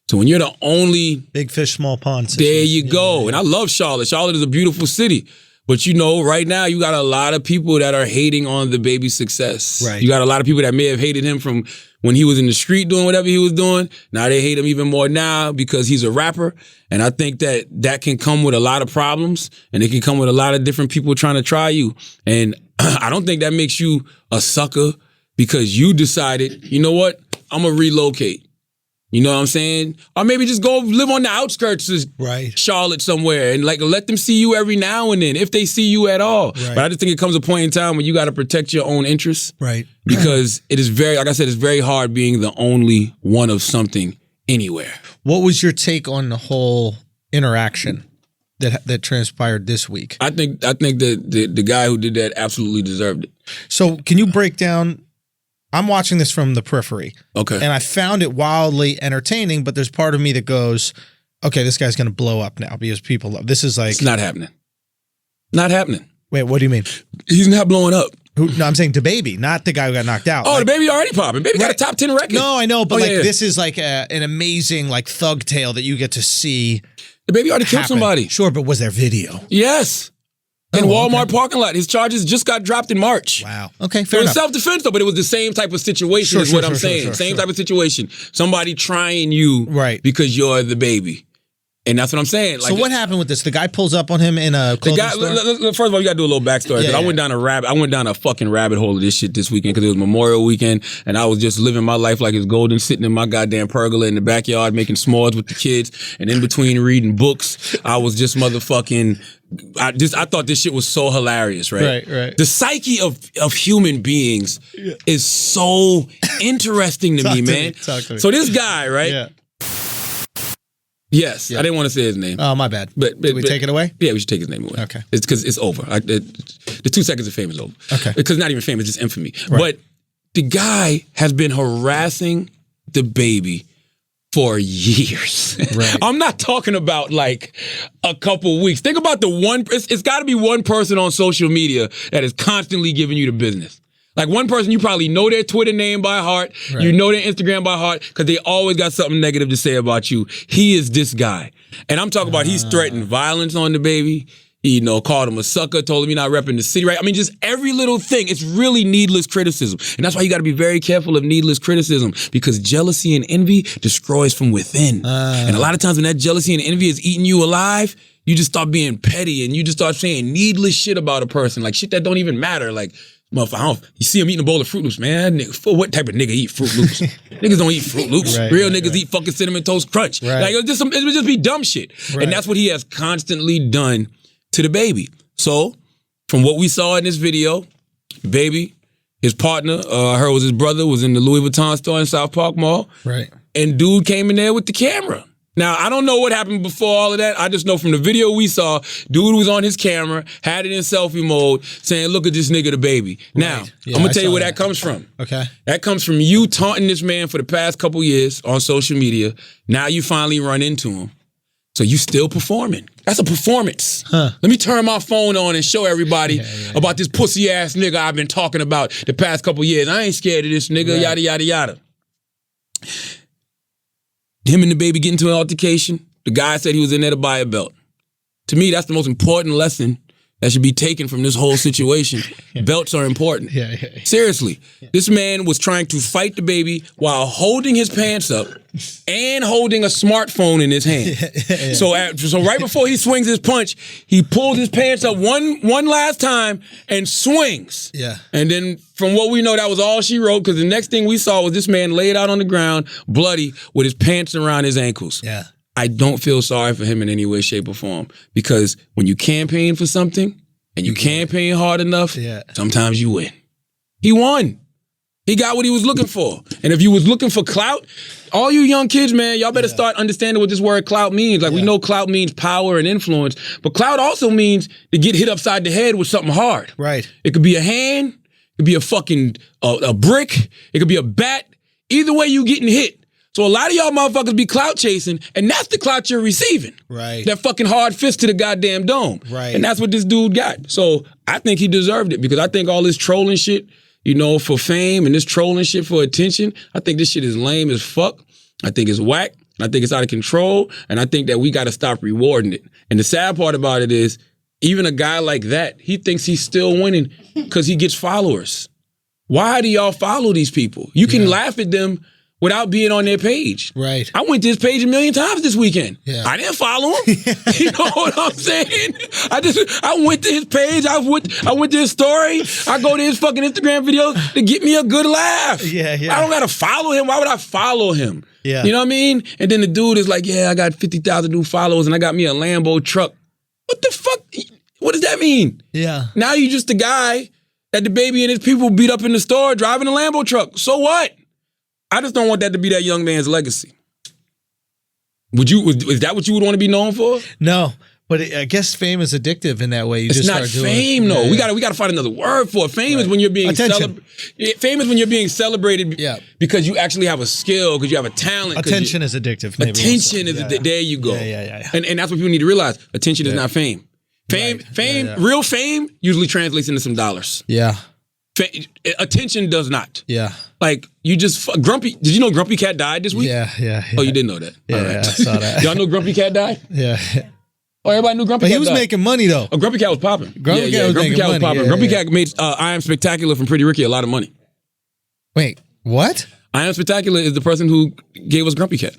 So when you're the only... Big fish, small pond situation. There you go. Yeah. And I love Charlotte. Charlotte is a beautiful city. But you know, right now, you got a lot of people that are hating on DaBaby's success. Right. You got a lot of people that may have hated him from when he was in the street doing whatever he was doing. Now they hate him even more now because he's a rapper. And I think that that can come with a lot of problems. And it can come with a lot of different people trying to try you. And I don't think that makes you a sucker because you decided, you know what, I'm going to relocate. You know what I'm saying? Or maybe just go live on the outskirts of Charlotte somewhere and like let them see you every now and then, if they see you at all. Right. But I just think it comes a point in time when you got to protect your own interests. Right. Because it is very, like I said, it's very hard being the only one of something anywhere. What was your take on the whole interaction that transpired this week? I think that the guy who did that absolutely deserved it. So can you break down? I'm watching this from the periphery. Okay. And I found it wildly entertaining, but there's part of me that goes, okay, this guy's going to blow up now because people love this. Is like, it's not happening. Not happening. Wait, what do you mean? He's not blowing up. No, I'm saying DaBaby, not the guy who got knocked out. Oh, like, DaBaby already popping. Baby got a top 10 record. No, I know, but this is like an amazing like thug tale that you get to see. DaBaby already killed somebody. Sure, but was there video? Yes. In Walmart parking lot. His charges just got dropped in March. Wow. Okay, fair enough. It was self-defense though, but it was the same type of situation is what I'm saying. Same type of situation. Somebody trying you because you're DaBaby. And that's what I'm saying. Like, so what happened with this? The guy pulls up on him in a clothing store? First of all, you got to do a little backstory. Yeah, I went down a fucking rabbit hole of this shit this weekend because it was Memorial Weekend, and I was just living my life like it's golden, sitting in my goddamn pergola in the backyard making s'mores with the kids, and in between reading books, I was just motherfucking. I thought this shit was so hilarious, right? Right. The psyche of human beings is so interesting to me, man. Talk to me. So this guy, right? Yeah. Yes, I didn't want to say his name. Oh, my bad. But Did we take it away? Yeah, we should take his name away. Okay. It's because it's over. The 2 seconds of fame is over. Okay. Because not even fame, it's just infamy. Right. But the guy has been harassing DaBaby for years. Right. I'm not talking about like a couple weeks. Think about it's got to be one person on social media that is constantly giving you the business. Like one person, you probably know their Twitter name by heart. Right. You know their Instagram by heart because they always got something negative to say about you. He is this guy. And I'm talking about he's threatened violence on DaBaby. He, called him a sucker, told him he's not repping the city, right? I mean, just every little thing. It's really needless criticism. And that's why you got to be very careful of needless criticism because jealousy and envy destroys from within. And a lot of times when that jealousy and envy is eating you alive, you just start being petty and you just start saying needless shit about a person, like shit that don't even matter. Like, motherfucker, you see him eating a bowl of Fruit Loops, man. What type of nigga eat Fruit Loops? Niggas don't eat Fruit Loops. Real niggas eat fucking Cinnamon Toast Crunch. Right. Like, it would just be dumb shit. Right. And that's what he has constantly done to DaBaby. So, from what we saw in this video, DaBaby, his partner, I heard was his brother, was in the Louis Vuitton store in South Park Mall. Right. And dude came in there with the camera. Now, I don't know what happened before all of that. I just know from the video we saw, dude was on his camera, had it in selfie mode, saying, look at this nigga, DaBaby. Now, Yeah, I'm going I to tell you saw where that. that comes from. Okay. That comes from you taunting this man for the past couple years on social media. Now you finally run into him. So you still performing. That's a performance. Let me turn my phone on and show everybody about this pussy ass nigga I've been talking about the past couple years. I ain't scared of this nigga, yada, yada, yada. Him and DaBaby get into an altercation. The guy said he was in there to buy a belt. To me, that's the most important lesson that should be taken from this whole situation. Belts are important. Seriously. This man was trying to fight DaBaby while holding his pants up and holding a smartphone in his hand. So right before he swings his punch, he pulls his pants up one last time and swings. Yeah. And then from what we know, that was all she wrote because the next thing we saw was this man laid out on the ground, bloody, with his pants around his ankles. Yeah. I don't feel sorry for him in any way, shape, or form because when you campaign for something and you campaign hard enough, sometimes you win. He won. He got what he was looking for. And if you was looking for clout, all you young kids, man, y'all better start understanding what this word clout means. Like we know clout means power and influence, but clout also means to get hit upside the head with something hard. Right. It could be a hand, it could be a fucking a brick, it could be a bat. Either way you getting hit. So a lot of y'all motherfuckers be clout chasing, and that's the clout you're receiving. Right. That fucking hard fist to the goddamn dome. Right. And that's what this dude got. So I think he deserved it because I think all this trolling shit, for fame and this trolling shit for attention, I think this shit is lame as fuck. I think it's whack. And I think it's out of control. And I think that we got to stop rewarding it. And the sad part about it is, even a guy like that, he thinks he's still winning because he gets followers. Why do y'all follow these people? You can laugh at them without being on their page. Right. I went to his page 1 million times this weekend. Yeah. I didn't follow him. You know what I'm saying? I went to his page. I went to his story. I go to his fucking Instagram videos to get me a good laugh. Yeah. I don't gotta follow him. Why would I follow him? Yeah. You know what I mean? And then the dude is like, yeah, I got 50,000 new followers and I got me a Lambo truck. What the fuck? What does that mean? Yeah. Now you just the guy that DaBaby and his people beat up in the store driving a Lambo truck. So what? I just don't want that to be that young man's legacy. Is that what you would want to be known for? No, but I guess fame is addictive in that way. You It's just not start doing fame, it. though. Yeah, We gotta find another word for it. Fame is when you're being Attention. Fame is when you're being celebrated because you actually have a skill, because you have a talent. Attention is addictive. Maybe Attention is there you go. Yeah. And that's what people need to realize. Attention is not fame. Real fame usually translates into some dollars. Yeah. Attention does not. Yeah. Like you just Grumpy. Did you know Grumpy Cat died this week? Yeah. Oh, you didn't know that? Yeah, All right. I saw that. Y'all know Grumpy Cat died? Yeah. Oh, everybody knew Grumpy But Cat he was died. making money though. Oh, Grumpy Cat was popping. Grumpy Cat was making money. popping. Yeah, Grumpy yeah. Cat made I Am Spectacular from Pretty Ricky a lot of money. Wait, what? I Am Spectacular is the person who gave us Grumpy Cat.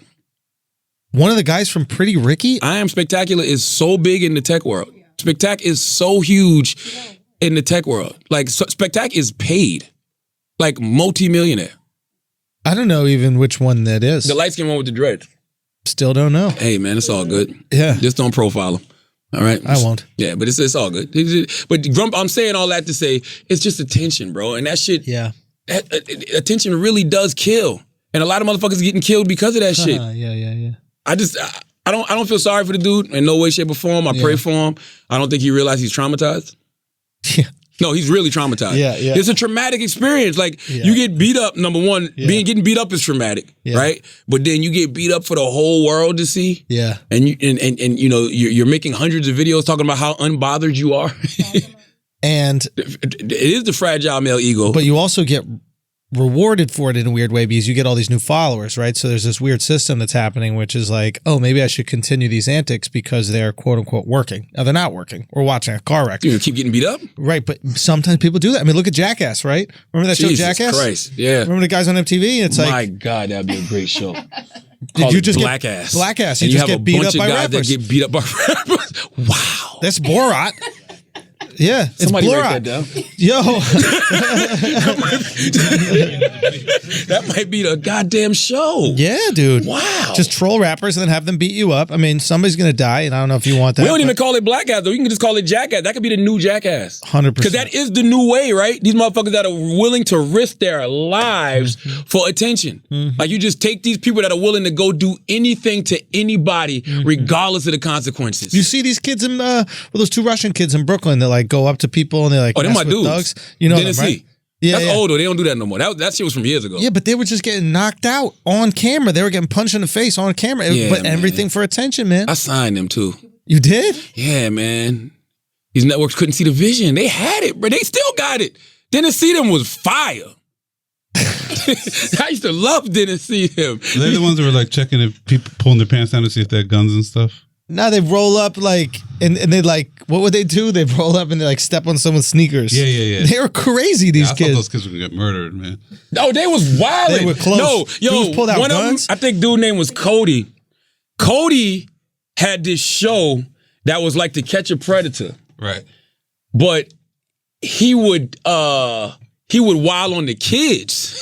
One of the guys from Pretty Ricky? I Am Spectacular is so big in the tech world. Spectac is so huge in the tech world. Like, Spectac is paid. Like, multi-millionaire. I don't know even which one that is. The light-skinned one with the dreads. Still don't know. Hey, man, it's all good. Yeah. Just don't profile him. All right? I won't. Yeah, but it's all good. But I'm saying all that to say, it's just attention, bro. And that shit, attention really does kill. And a lot of motherfuckers getting killed because of that shit. Yeah. I don't feel sorry for the dude in no way, shape, or form. I pray for him. I don't think he realized he's traumatized. Yeah. No, he's really traumatized. Yeah. It's a traumatic experience. Like, you get beat up, number one, getting beat up is traumatic, right? But then you get beat up for the whole world to see. Yeah. And you know, you're making hundreds of videos talking about how unbothered you are. And it is the fragile male ego. But you also get rewarded for it in a weird way because you get all these new followers, right? So there's this weird system that's happening, which is like, oh, maybe I should continue these antics because they're quote unquote working. Now they're not working. We're watching a car wreck. You keep getting beat up? Right, but sometimes people do that. I mean, look at Jackass, right? Remember that show Jackass? Jesus Christ, yeah. Remember the guys on MTV? It's like, my God, that'd be a great show. Did you just Black get Ass? Black Ass. And You you just have get a beat bunch up of by guys rappers. that get beat up by rappers. Wow. That's Borat. Yeah, it's Somebody Borat. write that down. Yo. That might be the goddamn show. Yeah, dude. Wow. Just troll rappers and then have them beat you up. I mean, somebody's going to die, and I don't know if you want that. We don't even call it Black Ass, though. You can just call it Jackass. That could be the new Jackass. 100%. Because that is the new way, right? These motherfuckers that are willing to risk their lives for attention. Like, you just take these people that are willing to go do anything to anybody, regardless of the consequences. You see these kids in, those two Russian kids in Brooklyn that like go up to people and they like, Oh, they're mess my with dudes. thugs. You know them, Tennessee. right? Yeah, That's yeah. older. They don't do that no more. That shit was from years ago. Yeah, but they were just getting knocked out on camera. They were getting punched in the face on camera. Yeah, but man. everything for attention, man. I signed them too. You did? Yeah, man. These networks couldn't see the vision. They had it, but they still got it. Didn't see them was fire. I used to love didn't see them. They're the ones that were like checking if people pulling their pants down to see if they had guns and stuff. Now they roll up like, and they like, what would they do? They roll up and they like step on someone's sneakers. Yeah. They were crazy, these I thought kids. those kids were gonna get murdered, man. No, they was wild. They were close. No, Dudes pulled out one guns? of them, I think dude name was Cody. Cody had this show that was like To Catch a Predator. Right. But he would wild on the kids.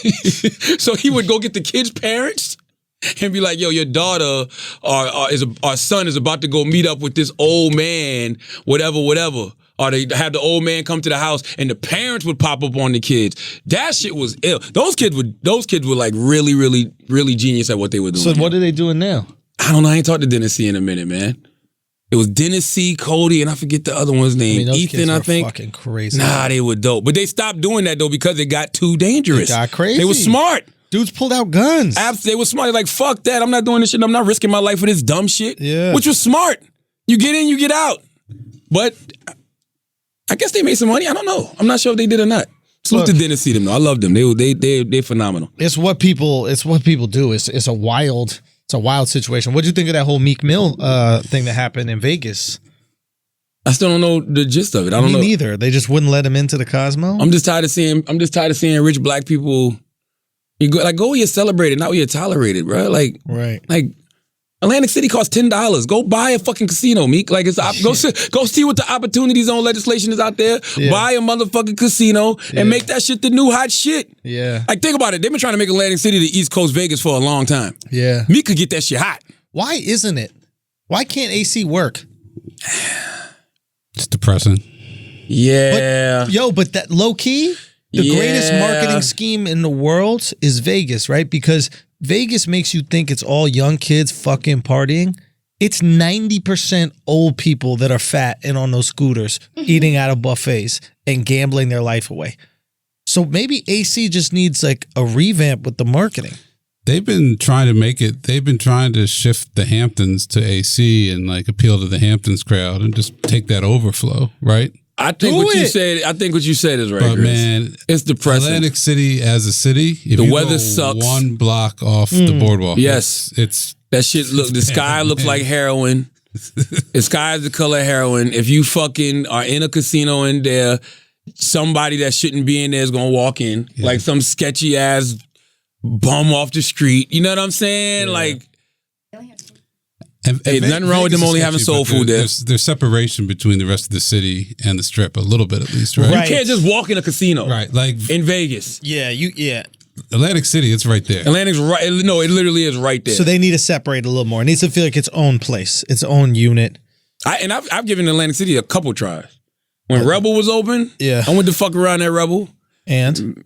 So he would go get the kids' parents and be like, yo, your daughter our son is about to go meet up with this old man, whatever. Or they have the old man come to the house and the parents would pop up on the kids. That shit was ill. Those kids were like really, really, really genius at what they were doing. So what are they doing now? I don't know. I ain't talked to Dennis C in a minute, man. It was Dennis C, Cody, and I forget the other one's name. those Ethan, kids I were think. fucking crazy. Nah, they were dope. But they stopped doing that, though, because it got too dangerous. It got crazy. They were smart. Dudes pulled out guns. They were smart. They're like, fuck that. I'm not doing this shit. I'm not risking my life for this dumb shit. Yeah. Which was smart. You get in, you get out. But I guess they made some money. I don't know. I'm not sure if they did or not. Salute to Dennis C them, though. I love them. They're phenomenal. It's what people do. It's a wild situation. What do you think of that whole Meek Mill thing that happened in Vegas? I still don't know the gist of it. I don't know. Me neither. They just wouldn't let him into the Cosmo. I'm just tired of seeing rich black people. You go where you're celebrated, not where you're tolerated, bro. Like Atlantic City costs $10. Go buy a fucking casino, Meek. Like go see what the opportunity zone legislation is out there. Yeah. Buy a motherfucking casino and make that shit the new hot shit. Yeah. Like think about it. They've been trying to make Atlantic City the East Coast Vegas for a long time. Yeah. Meek could get that shit hot. Why isn't it? Why can't AC work? It's depressing. Yeah. But that low key, the greatest marketing scheme in the world is Vegas, right? Because Vegas makes you think it's all young kids fucking partying. It's 90% old people that are fat and on those scooters eating out of buffets and gambling their life away. So maybe AC just needs like a revamp with the marketing. They've been trying to make it. They've been trying to shift the Hamptons to AC and like appeal to the Hamptons crowd and just take that overflow, right? I think what you said is right. But Chris. man, it's depressing. Atlantic City as a city, if the you weather go sucks. one block off the boardwalk. Yes, it's that shit. Look, the sky looks like heroin. The sky is the color of heroin. If you fucking are in a casino in there, somebody that shouldn't be in there is gonna walk in like some sketchy ass bum off the street. You know what I'm saying? Like, Hey, nothing wrong with them Vegas is only having sketchy, soul but food there. There's separation between the rest of the city and the Strip, a little bit at least, right? Right. You can't just walk in a casino. Right, like In Vegas. Yeah, Atlantic City, it's right there. Atlantic's right. No, it literally is right there. So they need to separate a little more. It needs to feel like its own place, its own unit. I've given Atlantic City a couple tries. When Rebel was open, Yeah. I went to fuck around at Rebel. And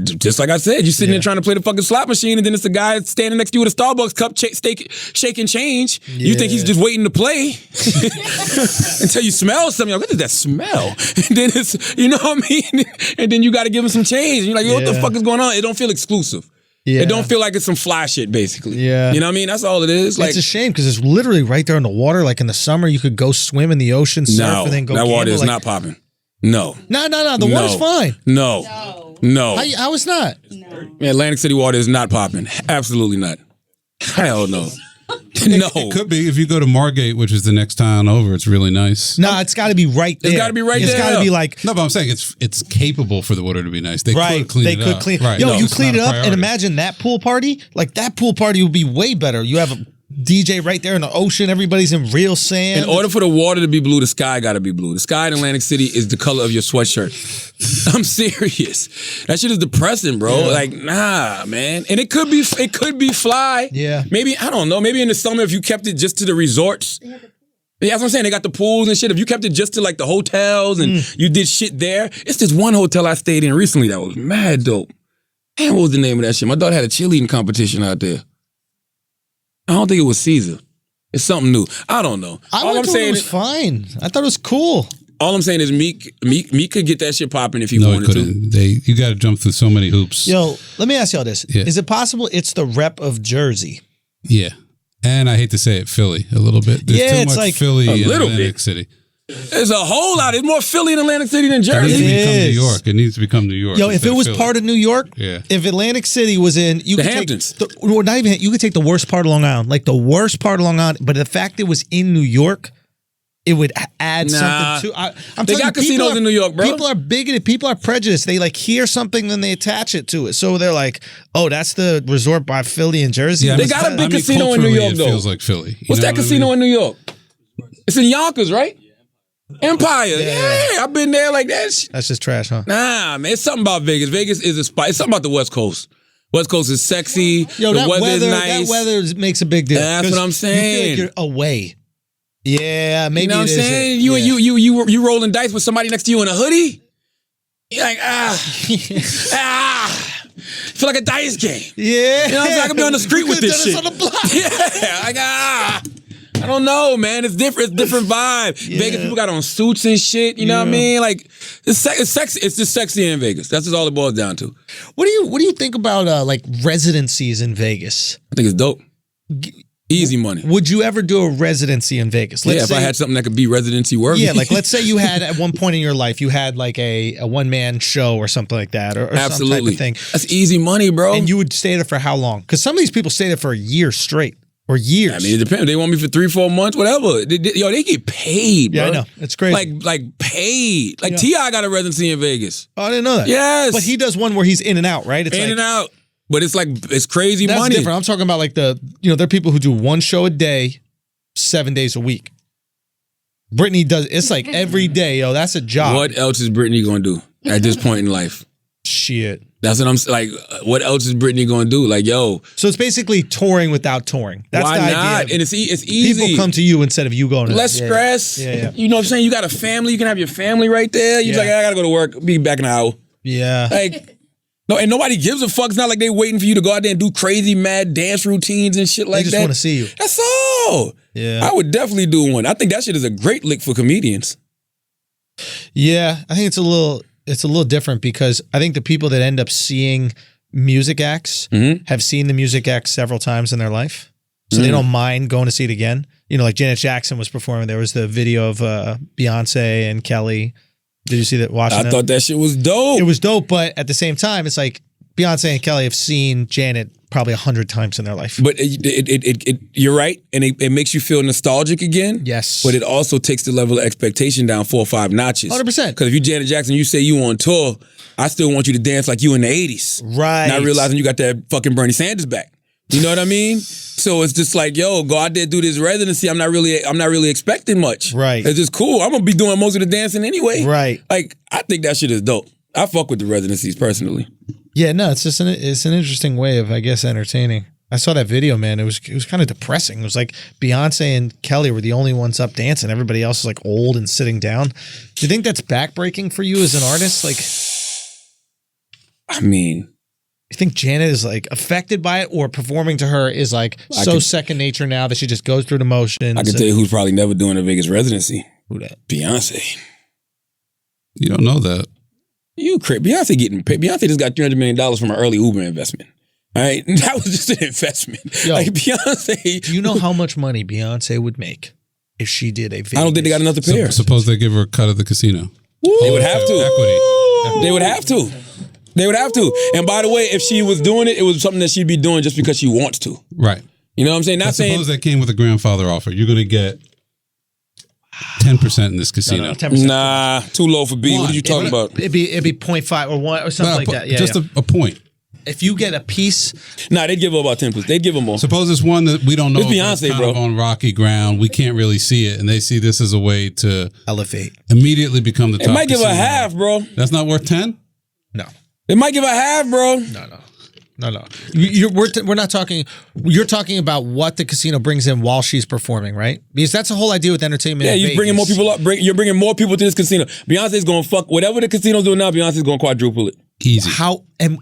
Just like I said, you sitting there trying to play the fucking slot machine, and then it's the guy standing next to you with a Starbucks cup, shaking change. You think he's just waiting to play until you smell something. You're like, what is that smell? And then it's, you know what I mean? And then you got to give him some change. And you're like, yo, what the fuck is going on? It don't feel exclusive. Yeah. It don't feel like it's some fly shit, basically. Yeah. You know what I mean? That's all it is. Like, it's a shame because it's literally right there in the water. Like in the summer, you could go swim in the ocean, surf, no, and then go that water gamble. is Like, not popping. No. No. The water's fine. No. No. How is not? Man, Atlantic City water is not popping. Absolutely not. Hell no. No. It could be if you go to Margate, which is the next town over. It's really nice. No, it's got to be right there. It's gotta be right It's there. got to be like No, but I'm saying it's capable for the water to be nice. They right. could clean They it could up. clean. Right. Yo, No, you it's clean not it a up and priority. imagine that pool party. Like that pool party would be way better. You have a DJ right there in the ocean. Everybody's in real sand. In order for the water to be blue, the sky got to be blue. The sky in Atlantic City is the color of your sweatshirt. I'm serious. That shit is depressing, bro. Like, nah, man. And it could be fly. Yeah. Maybe, I don't know. Maybe in the summer if you kept it just to the resorts. Yeah, that's what I'm saying. They got the pools and shit. If you kept it just to like the hotels and you did shit there. It's this one hotel I stayed in recently that was mad dope. Man, what was the name of that shit? My daughter had a cheerleading competition out there. I don't think it was Caesar. It's something new. I don't know. I went to it, it was fine. I thought it was cool. All I'm saying is Meek could get that shit popping if he No, he wanted to. couldn't. You got to jump through so many hoops. Yo, let me ask y'all this. Yeah. Is it possible it's the rep of Jersey? Yeah. And I hate to say it, Philly a little bit. There's Yeah, too it's much like- Philly A in little Atlantic bit. City. There's a whole lot. There's more Philly in Atlantic City than It needs to Jersey. become is. New York. It needs to become New York. Yo, if instead it of was Philly. part of New York, Yeah. if Atlantic City was in, you The could Hamptons. take well, not even you could take the worst part of Long Island, like the worst part of Long Island, but the fact it was in New York, it would add Nah. something to. I'm They telling got you, people casinos in New York, bro. People are bigoted. People are prejudiced. They like hear something, then they attach it to it. So they're like, "Oh, that's the resort by Philly and Jersey." Yeah, They I mean, got a big I mean, casino in New culturally, York, it though. feels like Philly. You What's know that what I casino mean? in New York? It's in Yonkers, right? Empire. Yeah, I've been there like that. That's just trash, huh? Nah, man, it's something about Vegas. Vegas is a spot. It's something about the West Coast. West Coast is sexy. Yo, the that weather is weather, nice. that weather makes a big deal. That's 'Cause what I'm You saying. feel like you're away. Yeah, maybe You know what I'm it is saying? it. You Yeah. you rolling dice with somebody next to you in a hoodie. You're like feel like a dice game. Yeah. You know what I'm saying? I could be on the street We with could've this done shit. on the block. Yeah, like I don't know, man. It's different. It's different vibe. Vegas people got on suits and shit. You know what I mean? Like it's sexy. It's just sexy in Vegas. That's just all it boils down to. What do you think about like residencies in Vegas? I think it's dope. Easy money. Would you ever do a residency in Vegas? Yeah, if I had something that could be residency worthy. Yeah, like let's say you had at one point in your life you had like a one man show or something like that, or absolutely some type of thing, That's easy money, bro. and you would stay there for how long? Because some of these people stay there for a year straight or years. I mean, it depends. They want me for 3-4 months, whatever. They get paid, bro. Yeah, I know. It's crazy. Like paid. Like T.I. got a residency in Vegas. Oh, I didn't know that. Yes. But he does one where he's in and out, right? It's In like, and out. But it's crazy That's money. different. I'm talking about like there are people who do one show a day, 7 days a week. Brittany does, it's like every day, yo, that's a job. What else is Brittany going to do at this point in life? Shit. That's what I'm like. What else is Brittany going to do? Like, yo, So it's basically touring without touring. That's why the not? idea. And it's easy. People come to you instead of you going to Less them. stress. Yeah. You know what I'm saying? You got a family. You can have your family right there. You're Yeah. like, I got to go to work. Be back in an hour. Yeah. Like, no, and nobody gives a fuck. It's not like they waiting for you to go out there and do crazy mad dance routines and shit like They just that. want to see you. That's all. Yeah. I would definitely do one. I think that shit is a great lick for comedians. Yeah. I think it's a little different because I think the people that end up seeing music acts Mm-hmm. have seen the music act several times in their life. So they don't mind going to see it again. You know, like Janet Jackson was performing. There was the video of Beyonce and Kelly. Did you see that? Watching I that? thought that shit was dope. It was dope, but at the same time, it's like Beyonce and Kelly have seen Janet probably 100 times in their life. But you're right, and it makes you feel nostalgic again. Yes. But it also takes the level of expectation down 4 or 5 notches. 100%. Because if you Janet Jackson, you say you on tour, I still want you to dance like you in the 80s. Right. Not realizing you got that fucking Bernie Sanders back. You know what I mean? So it's just like, yo, go out there, do this residency. I'm not really expecting much. Right. It's just cool. I'm gonna be doing most of the dancing anyway. Right. Like, I think that shit is dope. I fuck with the residencies personally. Yeah, no, it's just an interesting way of, I guess, entertaining. I saw that video, man. It was kind of depressing. It was like Beyonce and Kelly were the only ones up dancing. Everybody else is like old and sitting down. Do you think that's backbreaking for you as an artist? Like, I mean, you think Janet is like affected by it, or performing to her is like second nature now that she just goes through the motions? I can tell you who's probably never doing a Vegas residency. Who that? Beyonce. You don't know that. You crazy. Beyonce getting paid. Beyonce just got $300 million from an early Uber investment. All right, that was just an investment. Yo, like Beyonce. Do you know how much money Beyonce would make if she did a Vegas? I don't think they got enough to pay her. Suppose they give her a cut of the casino. They would have to. Equity. They would have to. They would have to. And by the way, if she was doing it, it was something that she'd be doing just because she wants to. Right. You know what I'm saying? Not saying. Suppose that came with a grandfather offer. You're going to get 10% in this casino. No, 10%. Nah, too low for B. What are you talking about? It'd be 0.5 or 1 or something like that. Yeah, just yeah. a point. If you get a piece, Nah, they'd give her about 10%. They'd give her more. Suppose it's one that we don't know. It's Beyonce, kind bro. of on rocky ground. We can't really see it, and they see this as a way to elevate. immediately become the top. It might give her casino. half, bro. That's not worth 10. No, It might give her half, bro. no. We're not talking. You're talking about what the casino brings in while she's performing, right? Because that's the whole idea with entertainment. Yeah, in you're bringing more Vegas. people up. You're bringing more people to this casino. Beyonce's going to fuck whatever the casino's doing now. Beyonce's going to quadruple it. Easy. How and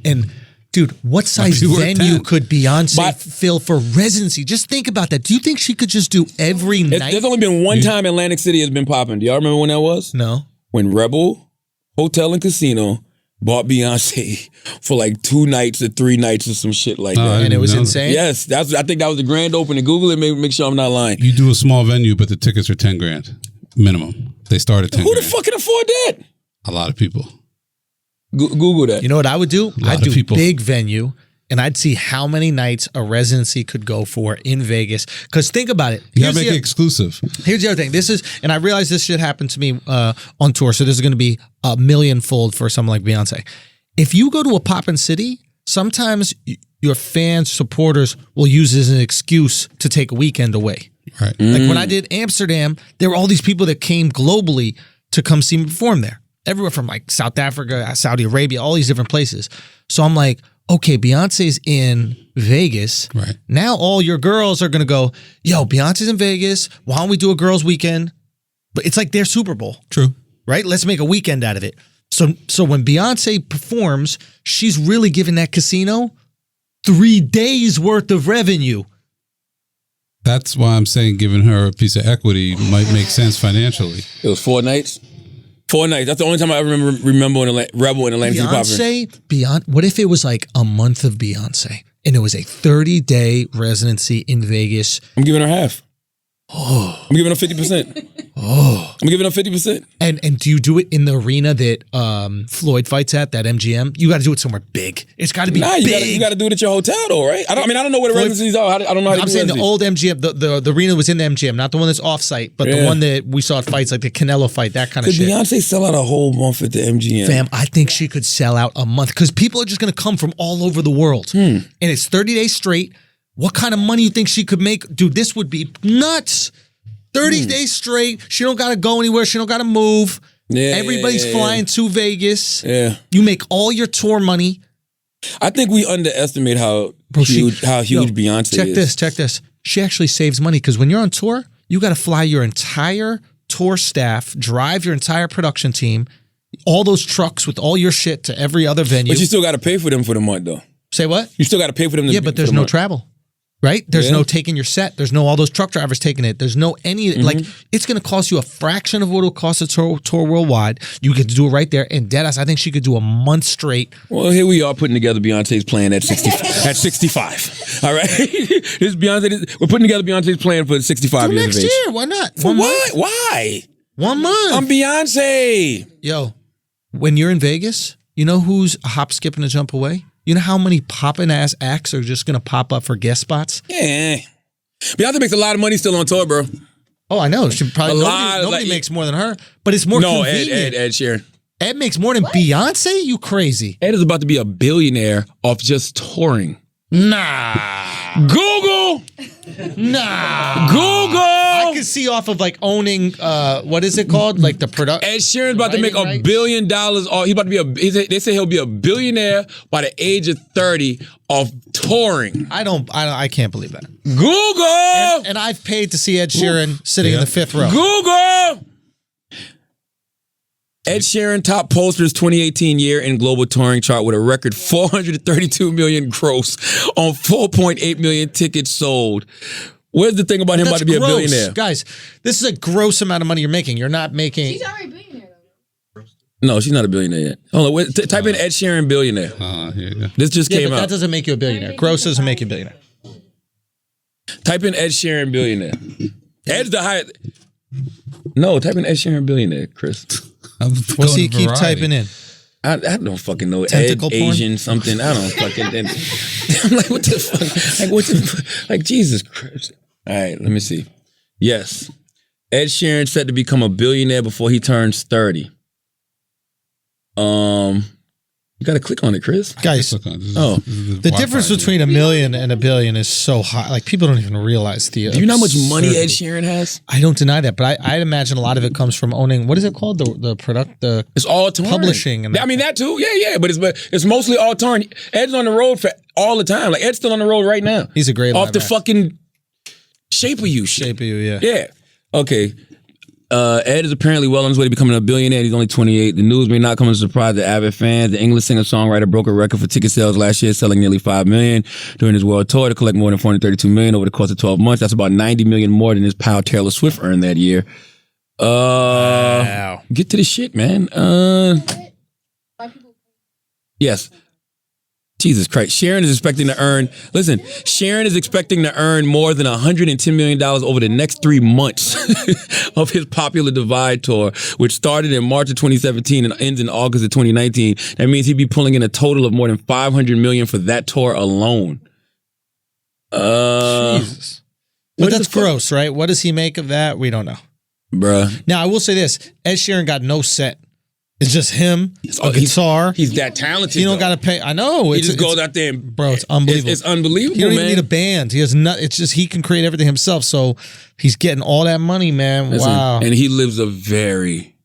dude, what size be worth venue 10. could Beyonce But- fill for residency? Just think about that. Do you think she could just do every night? There's only been one time Atlantic City has been popping. Do y'all remember when that was? No. When Rebel Hotel and Casino bought Beyonce for like 2 nights or 3 nights or some shit like that. And it was know that. insane. Yes, I think that was the grand opening. Google it, make sure I'm not lying. You do a small venue, but the tickets are 10 grand minimum. They start at 10 Who the grand. fuck can afford that? A lot of people. Google that. You know what I would do? lot I'd of do people. big venue, and I'd see how many nights a residency could go for in Vegas. Because think about it. You gotta make it exclusive. Here's the other thing. This is, and I realize this shit happened to me on tour, so this is going to be a millionfold for someone like Beyonce. If you go to a poppin' city, sometimes your fans, supporters will use it as an excuse to take a weekend away. Right. Like when I did Amsterdam, there were all these people that came globally to come see me perform there. Everywhere from like South Africa, Saudi Arabia, all these different places. So I'm like, okay, Beyonce's in Vegas. Right. Now all your girls are going to go, yo, Beyonce's in Vegas. Why don't we do a girls' weekend? But it's like their Super Bowl, True. right? Let's make a weekend out of it. So when Beyonce performs, she's really giving that casino 3 days worth of revenue. That's why I'm saying giving her a piece of equity might make sense financially. It was 4 nights. 4 nights. That's the only time I ever remember when Rebel and Atlantic City popping. What if it was like a month of Beyonce and it was a 30-day residency in Vegas? I'm giving her half. I'm giving her 50%. I'm giving her 50%. And do you do it in the arena that Floyd fights at, that MGM? You got to do it somewhere big. It's got to be Nah, big. you got to do it at your hotel though, right? I don't know where the residencies are. I don't know how to I'm do saying the residencies. old MGM, the arena was in the MGM, not the one that's off-site, but the Yeah. one that we saw at fights, like the Canelo fight, that kind of Could shit. Beyonce sell out a whole month at the MGM? Fam, I think she could sell out a month because people are just going to come from all over the world. And it's 30 days straight. What kind of money you think she could make? Dude, this would be nuts. 30 days straight. She don't got to go anywhere. She don't got to move. Yeah, Everybody's yeah. flying to Vegas. Yeah. You make all your tour money. I think we underestimate how huge Beyonce is. Check this. She actually saves money because when you're on tour, you got to fly your entire tour staff, drive your entire production team, all those trucks with all your shit to every other venue. But you still got to pay for them for the month though. Say what? You still got to pay for them. Yeah, but there's no travel. Right? There's Yeah. no taking your set. There's no all those truck drivers taking it. There's no any, like, it's going to cost you a fraction of what it'll cost a tour worldwide. You get to do it right there. And deadass, I think she could do a month straight. Well, here we are putting together Beyonce's plan at 65. All right, this Beyonce. We're putting together Beyonce's plan for 65 Do years next of age. year. Why not? For One what? month. Why? 1 month. I'm Beyonce. Yo, when you're in Vegas, you know who's a hop, skip, and a jump away? You know how many poppin' ass acts are just going to pop up for guest spots? Yeah. Beyonce makes a lot of money still on tour, bro. Oh, I know. She probably nobody like- makes more than her, but it's more No, convenient. Ed Sheeran. Ed makes more than Beyonce? You crazy. Ed is about to be a billionaire off just touring. Nah. Google. Nah. Google. I can see off of like owning, what is it called? Like the product. Ed Sheeran's about to make Writing $1 billion. He's about to be they say he'll be a billionaire by the age of 30 off touring. I can't believe that. Google. And I've paid to see Ed Sheeran sitting in the 5th row. Google. Ed Sheeran top posters 2018 year in global touring chart with a record 432 million gross on 4.8 million tickets sold. Where's the thing about him about to be a billionaire? Guys, this is a gross amount of money you're making. You're not making... She's already a billionaire, though. No, she's not a billionaire yet. Hold on, wait, type in Ed Sheeran billionaire. Here you go. This just Yeah, came but out. that doesn't make you a billionaire. Gross doesn't make you a billionaire. Type in Ed Sheeran billionaire. Ed's the highest. No, type in Ed Sheeran billionaire, Chris. What's he keep typing in? I don't fucking know. Tentacle Ed, porn? Asian something. I don't fucking. I'm like, what the fuck? Like, what the? Like, Jesus Christ. All right, let me see. Yes, Ed Sheeran said to become a billionaire before he turns 30. You got to click on it, Chris. Guys, Oh, the difference between $1 million and $1 billion is so high. Like, people don't even realize the. do you know how much money Ed absurdity. Sheeran has? I don't deny that, but I'd imagine a lot of it comes from owning. What is it called? The product, the It's all touring. publishing. And I mean that too. Yeah. But it's mostly all touring. Ed's on the road for all the time. Like Ed's still on the road right now. He's a great off live the act. fucking Shape of You shit. Shape of You, yeah. Yeah. Okay. Ed is apparently well on his way to becoming a billionaire. He's only 28. The news may not come as a surprise to avid fans. The English singer-songwriter broke a record for ticket sales last year, selling nearly 5 million during his world tour to collect more than 432 million over the course of 12 months. That's about 90 million more than his pal Taylor Swift earned that year. Wow. Get to the shit, man. Yes. Jesus Christ. Sharon is expecting to earn more than $110 million over the next 3 months of his popular Divide tour, which started in March of 2017 and ends in August of 2019. That means he'd be pulling in a total of more than $500 million for that tour alone. Jesus. But that's gross, right? What does he make of that? We don't know. Bruh. Now, I will say this. Ed Sheeran got no set. It's just him, a he's- guitar. He's that talented. You don't though. got to pay. I know. He just goes out there and bro, it's unbelievable. It's unbelievable, He don't even man. need a band. He has not. It's just he can create everything himself. So he's getting all that money, man. Listen, Wow. And he lives a very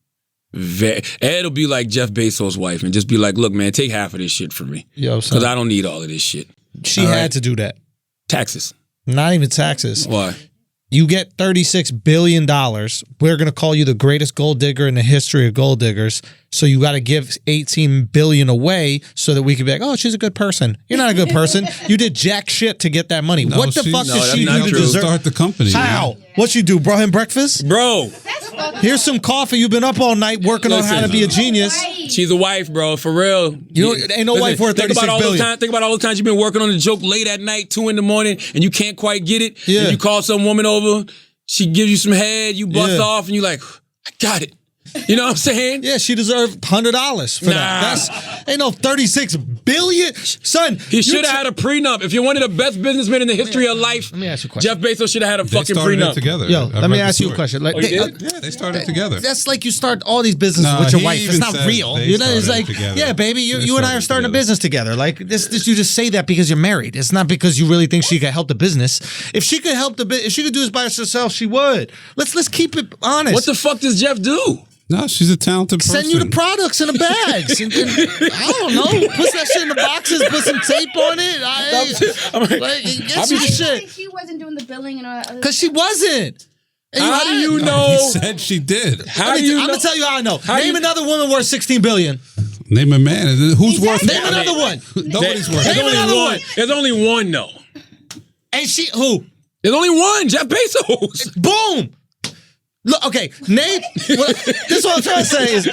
Ed will be like Jeff Bezos' wife and just be like, look, man, take half of this shit for me. Yo, son. Because I don't need all of this shit. She All had right? to do that. Taxes. Not even taxes. Why? You get $36 billion. We're going to call you the greatest gold digger in the history of gold diggers. So you got to give $18 billion away so that we can be like, oh, she's a good person. You're not a good person. You did jack shit to get that money. No, What the fuck no, did that's she not do to true. deserve? Start the company. How? man. What she do? Brought him breakfast? Bro, Here's some coffee. You've been up all night working on how to be a genius. she's a wife, bro, for real. You know, ain't no wife worth think about $36 all billion. those times. Think about all those times you've been working on a joke late at night, 2 a.m, and you can't quite get it. Yeah. And you call some woman over, she gives you some head, you bust Yeah. off, and you're like, I got it. You know what I'm saying? Yeah, she deserved $100 for that. That's ain't no $36 billion, son. He should have had a prenup. If you're one of the best businessmen in the history of life, Let me ask you a question. Jeff Bezos should have had a They fucking started prenup. it together. Yo, I've let me read the ask you a story. question. Like, Oh, you they- did? Yeah, they started together. That's like you start all these businesses Nah, with your he wife. It's even not said real. they You know, it's started like, together. yeah, baby, you They and I are started starting a together. business together. Like this, you just say that because you're married. It's not because you really think she could help the business. If she could help if she could do this by herself, she would. Let's keep it honest. What the fuck does Jeff do? No, she's a talented person. Send you the products in the bags. and I don't know. Put that shit in the boxes. Put some tape on it. Get you the I shit. think she wasn't doing the billing and all that other Because she wasn't. And How do you No, know? He said she did. How do you I'm know? gonna tell you how I know. How Name you- another woman worth $16 billion. Name a man. Who's worth Name another one. Nobody's worth There's Name only another one. one. There's only one, though. And she who? There's only one. Jeff Bezos. Boom. Look, okay, Nate. This is what I'm trying to say is,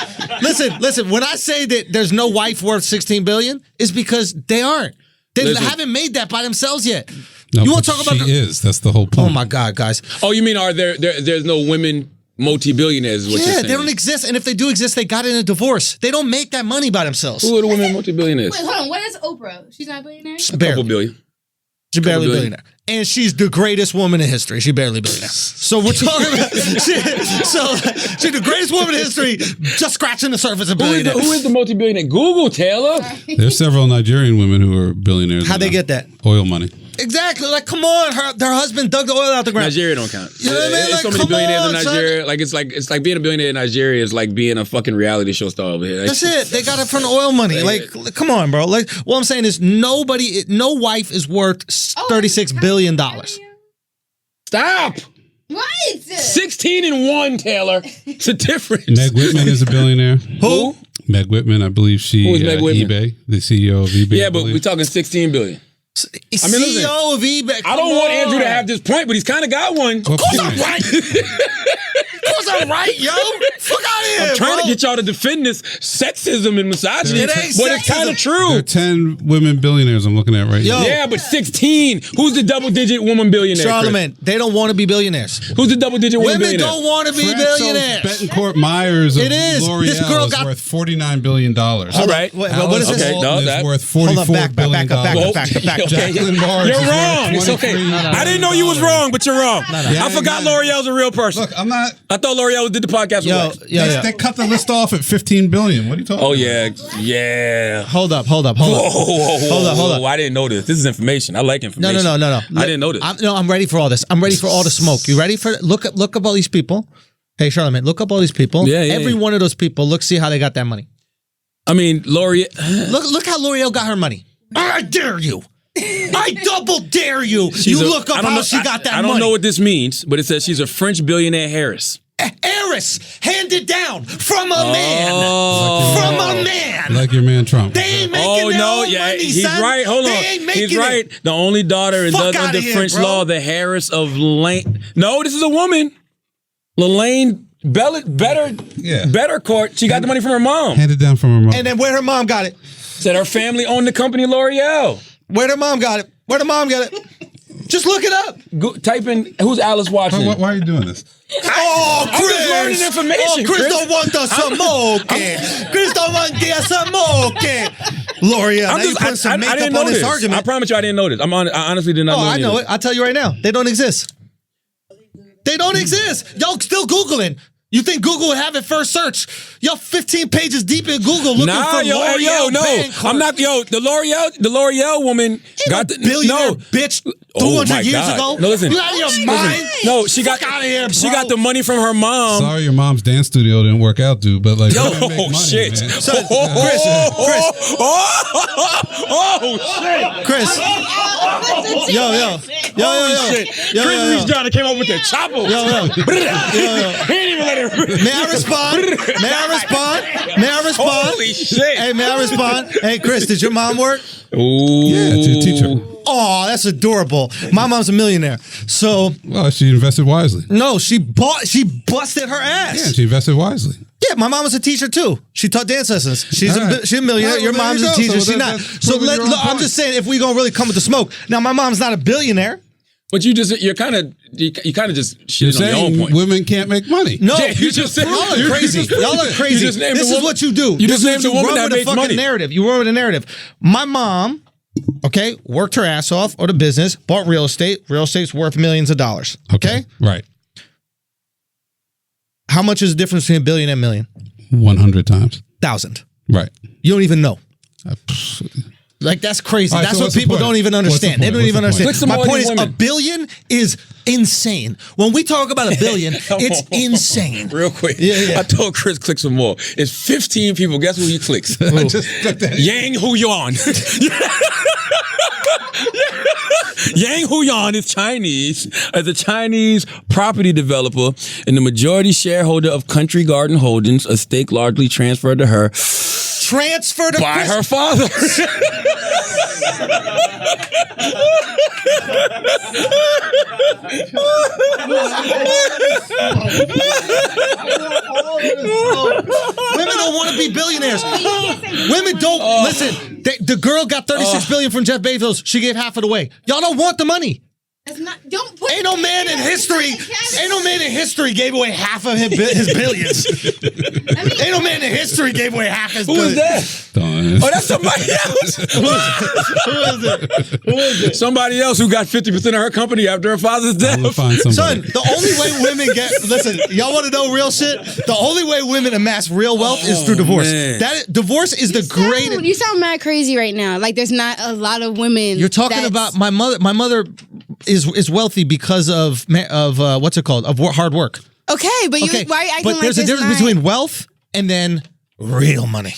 listen. When I say that there's no wife worth $16 billion, is because they aren't. They Listen. haven't made that by themselves yet. No, you want but to talk about? she is. That's the whole point. Oh my God, guys. Oh, you mean there's no women multi-billionaires? Is what you're Yeah, saying. they don't exist. And if they do exist, they got in a divorce. They don't make that money by themselves. Who are the women multi-billionaires? Wait, hold on. What is Oprah? She's not a billionaire? A couple Barely. billion. She's barely a billion. billionaire. And she's the greatest woman in history. She's barely a billionaire. So we're talking about she's the greatest woman in history, just scratching the surface of billionaire. Who is the multi-billionaire? Google, Taylor. There's several Nigerian women who are billionaires. How'd they get that? Oil money. Exactly. Like, come on. Their husband dug the oil out the ground. Nigeria don't count. You know what I mean? There's Like, so many come billionaires on, in Nigeria. son. It's like being a billionaire in Nigeria is like being a fucking reality show star over here. Like, That's it. They got it from the oil money. Like, come on, bro. Like, what I'm saying is no wife is worth $36 billion. Stop. What? 16 and 1, Taylor. It's a difference. Meg Whitman is a billionaire. Who? Meg Whitman, I believe she Who is Meg Whitman? eBay, the CEO of eBay. Yeah, I but believe. we're talking 16 billion. CEO of eBay. I don't want Andrew to have this point, but he's kind of got one. What point? Right. Of course I'm right, yo. Fuck out of here, I'm trying bro. to get y'all to defend this sexism and misogyny, It ain't but it's kind sexism. of true. There are 10 women billionaires I'm looking at right Yo. now. Yeah, but 16. Who's the double-digit woman billionaire? Chris? Charlamagne, they don't want to be billionaires. Who's the double-digit woman Women billionaire? don't want to be Fred billionaires. Betancourt Myers of It is. L'Oreal This girl is got- worth $49 billion. All right. Wait, what is this? Okay, no, is that- worth Hold $44 on, back billion. up. Okay. Jacqueline Barnes You're is worth wrong. It's okay. $23 I didn't know you was wrong, but you're wrong. Yeah, I forgot yeah. L'Oreal's a real person. Look, I'm not. I thought L'Oreal did the podcast with Lex. They cut the list off at $15 billion. What are you talking Oh, about? yeah. Hold up. Whoa. Hold up. I didn't know this. This is information. I like No. information. I I didn't know this. I'm ready for all this. I'm ready for all the smoke. You ready for look up all these people? Hey, Charlamagne, look up all these people. Yeah. Every one of those people, see how they got that money. I mean, L'Oreal. Look how L'Oreal got her money. I dare you. I double dare you. Look up how she got that money. I don't know what this means, but it says she's a French billionaire heiress. Heiress, handed down from a man. From a man. Like your man Trump. They ain't making their own money, he's son. right. Hold They on, ain't making he's right. it. The only daughter and Fuck under outta here, French bro. law, the heiress of Lane. No, this is a woman, Lelaine Bettercourt. She got the money from her mom. Handed down from her mom. And then where her mom got it? Said her family owned the company L'Oreal. Where the mom got it? Where the mom got it? Just look it up. Type in who's Alice watching. Why are you doing this? Oh, I'm Chris! just learning information, Oh, Chris Chris. don't want the smoke. Chris don't want the smoke. L'Oreal, now you put some I makeup didn't know on this this. argument. I promise you, I didn't know this. I honestly did not know. I any know of it. I'll tell you right now. They don't exist. They don't exist. Y'all still Googling. You think Google would have it first search? Y'all 15 pages deep in Google looking for L'Oreal. No, Bancorp. I'm not. The L'Oreal woman got the billionaire bitch 200 years ago. No, listen. You out of your mind? No, she got Fuck outta here, she bro. got the money from her mom. Sorry, your mom's dance studio didn't work out, dude. But like, Yo, you make money, shit. man. Son, Chris. Yo. Chris reached down and came up with that chopper. Yo. He didn't even let it. May I respond? Holy shit. Hey, may I respond? Hey, Chris, did your mom work? Ooh. Yeah, to a teacher. Oh, that's adorable. My mom's a millionaire. So, Well, she invested wisely. no, she busted her ass. Yeah, she invested wisely. Yeah, my mom was a teacher too. She taught dance lessons. She's All right. she's a millionaire. All right, Your well, there mom's you a go. teacher. So She's not. that's So proving your own I'm point. just saying, if we gonna really come with the smoke. Now, my mom's not a billionaire. But you kind of just You're shit on your own saying point. women can't make money. No, Yeah, you just said- y'all are you crazy. just- Y'all are crazy. you just named This the is woman- what you do. You This just is named what the you woman run that with a makes fucking money. narrative. You run with a narrative. My mom, okay, worked her ass off or the business, bought real estate. Real estate's worth millions of dollars. Okay? Right. How much is the difference between a billion and a million? 100 times. 1,000. Right. You don't even know. Like, that's crazy. All right, That's so what what's the people point? don't even What's the understand. They point? don't even What's the understand. point? Click some My more of point these is, a women. billion is insane. When we talk about a billion, it's insane. Real quick. Yeah. I told Chris click some more. It's 15 people. Guess who he clicks? I just clicked that. Yang Huyan. Yang Huyan is Chinese, as a Chinese property developer and the majority shareholder of Country Garden Holdings, a stake largely transferred to her Transfer to by Chris- her father. Women don't want to be billionaires. Women don't listen. The girl got $36 billion from Jeff Bezos. She gave half of it away. Y'all don't want the money. That's not. Don't put. Ain't no man in history. Ain't no man in history gave away half of his billions. Ain't no man in history gave away half his. Who was that? Don't. Oh, that's somebody else. Who is it? Somebody else who got 50% of her company after her father's I'm gonna death. find Son, somebody. the only way women get y'all want to know real shit? The only way women amass real wealth is through divorce. Man. Divorce is the greatest. You sound mad crazy right now. Like there's not a lot of women. You're talking about my mother. My mother is wealthy because of what's it called? Of hard work. Okay, but why are you acting but like there's a difference between wealth and then real money.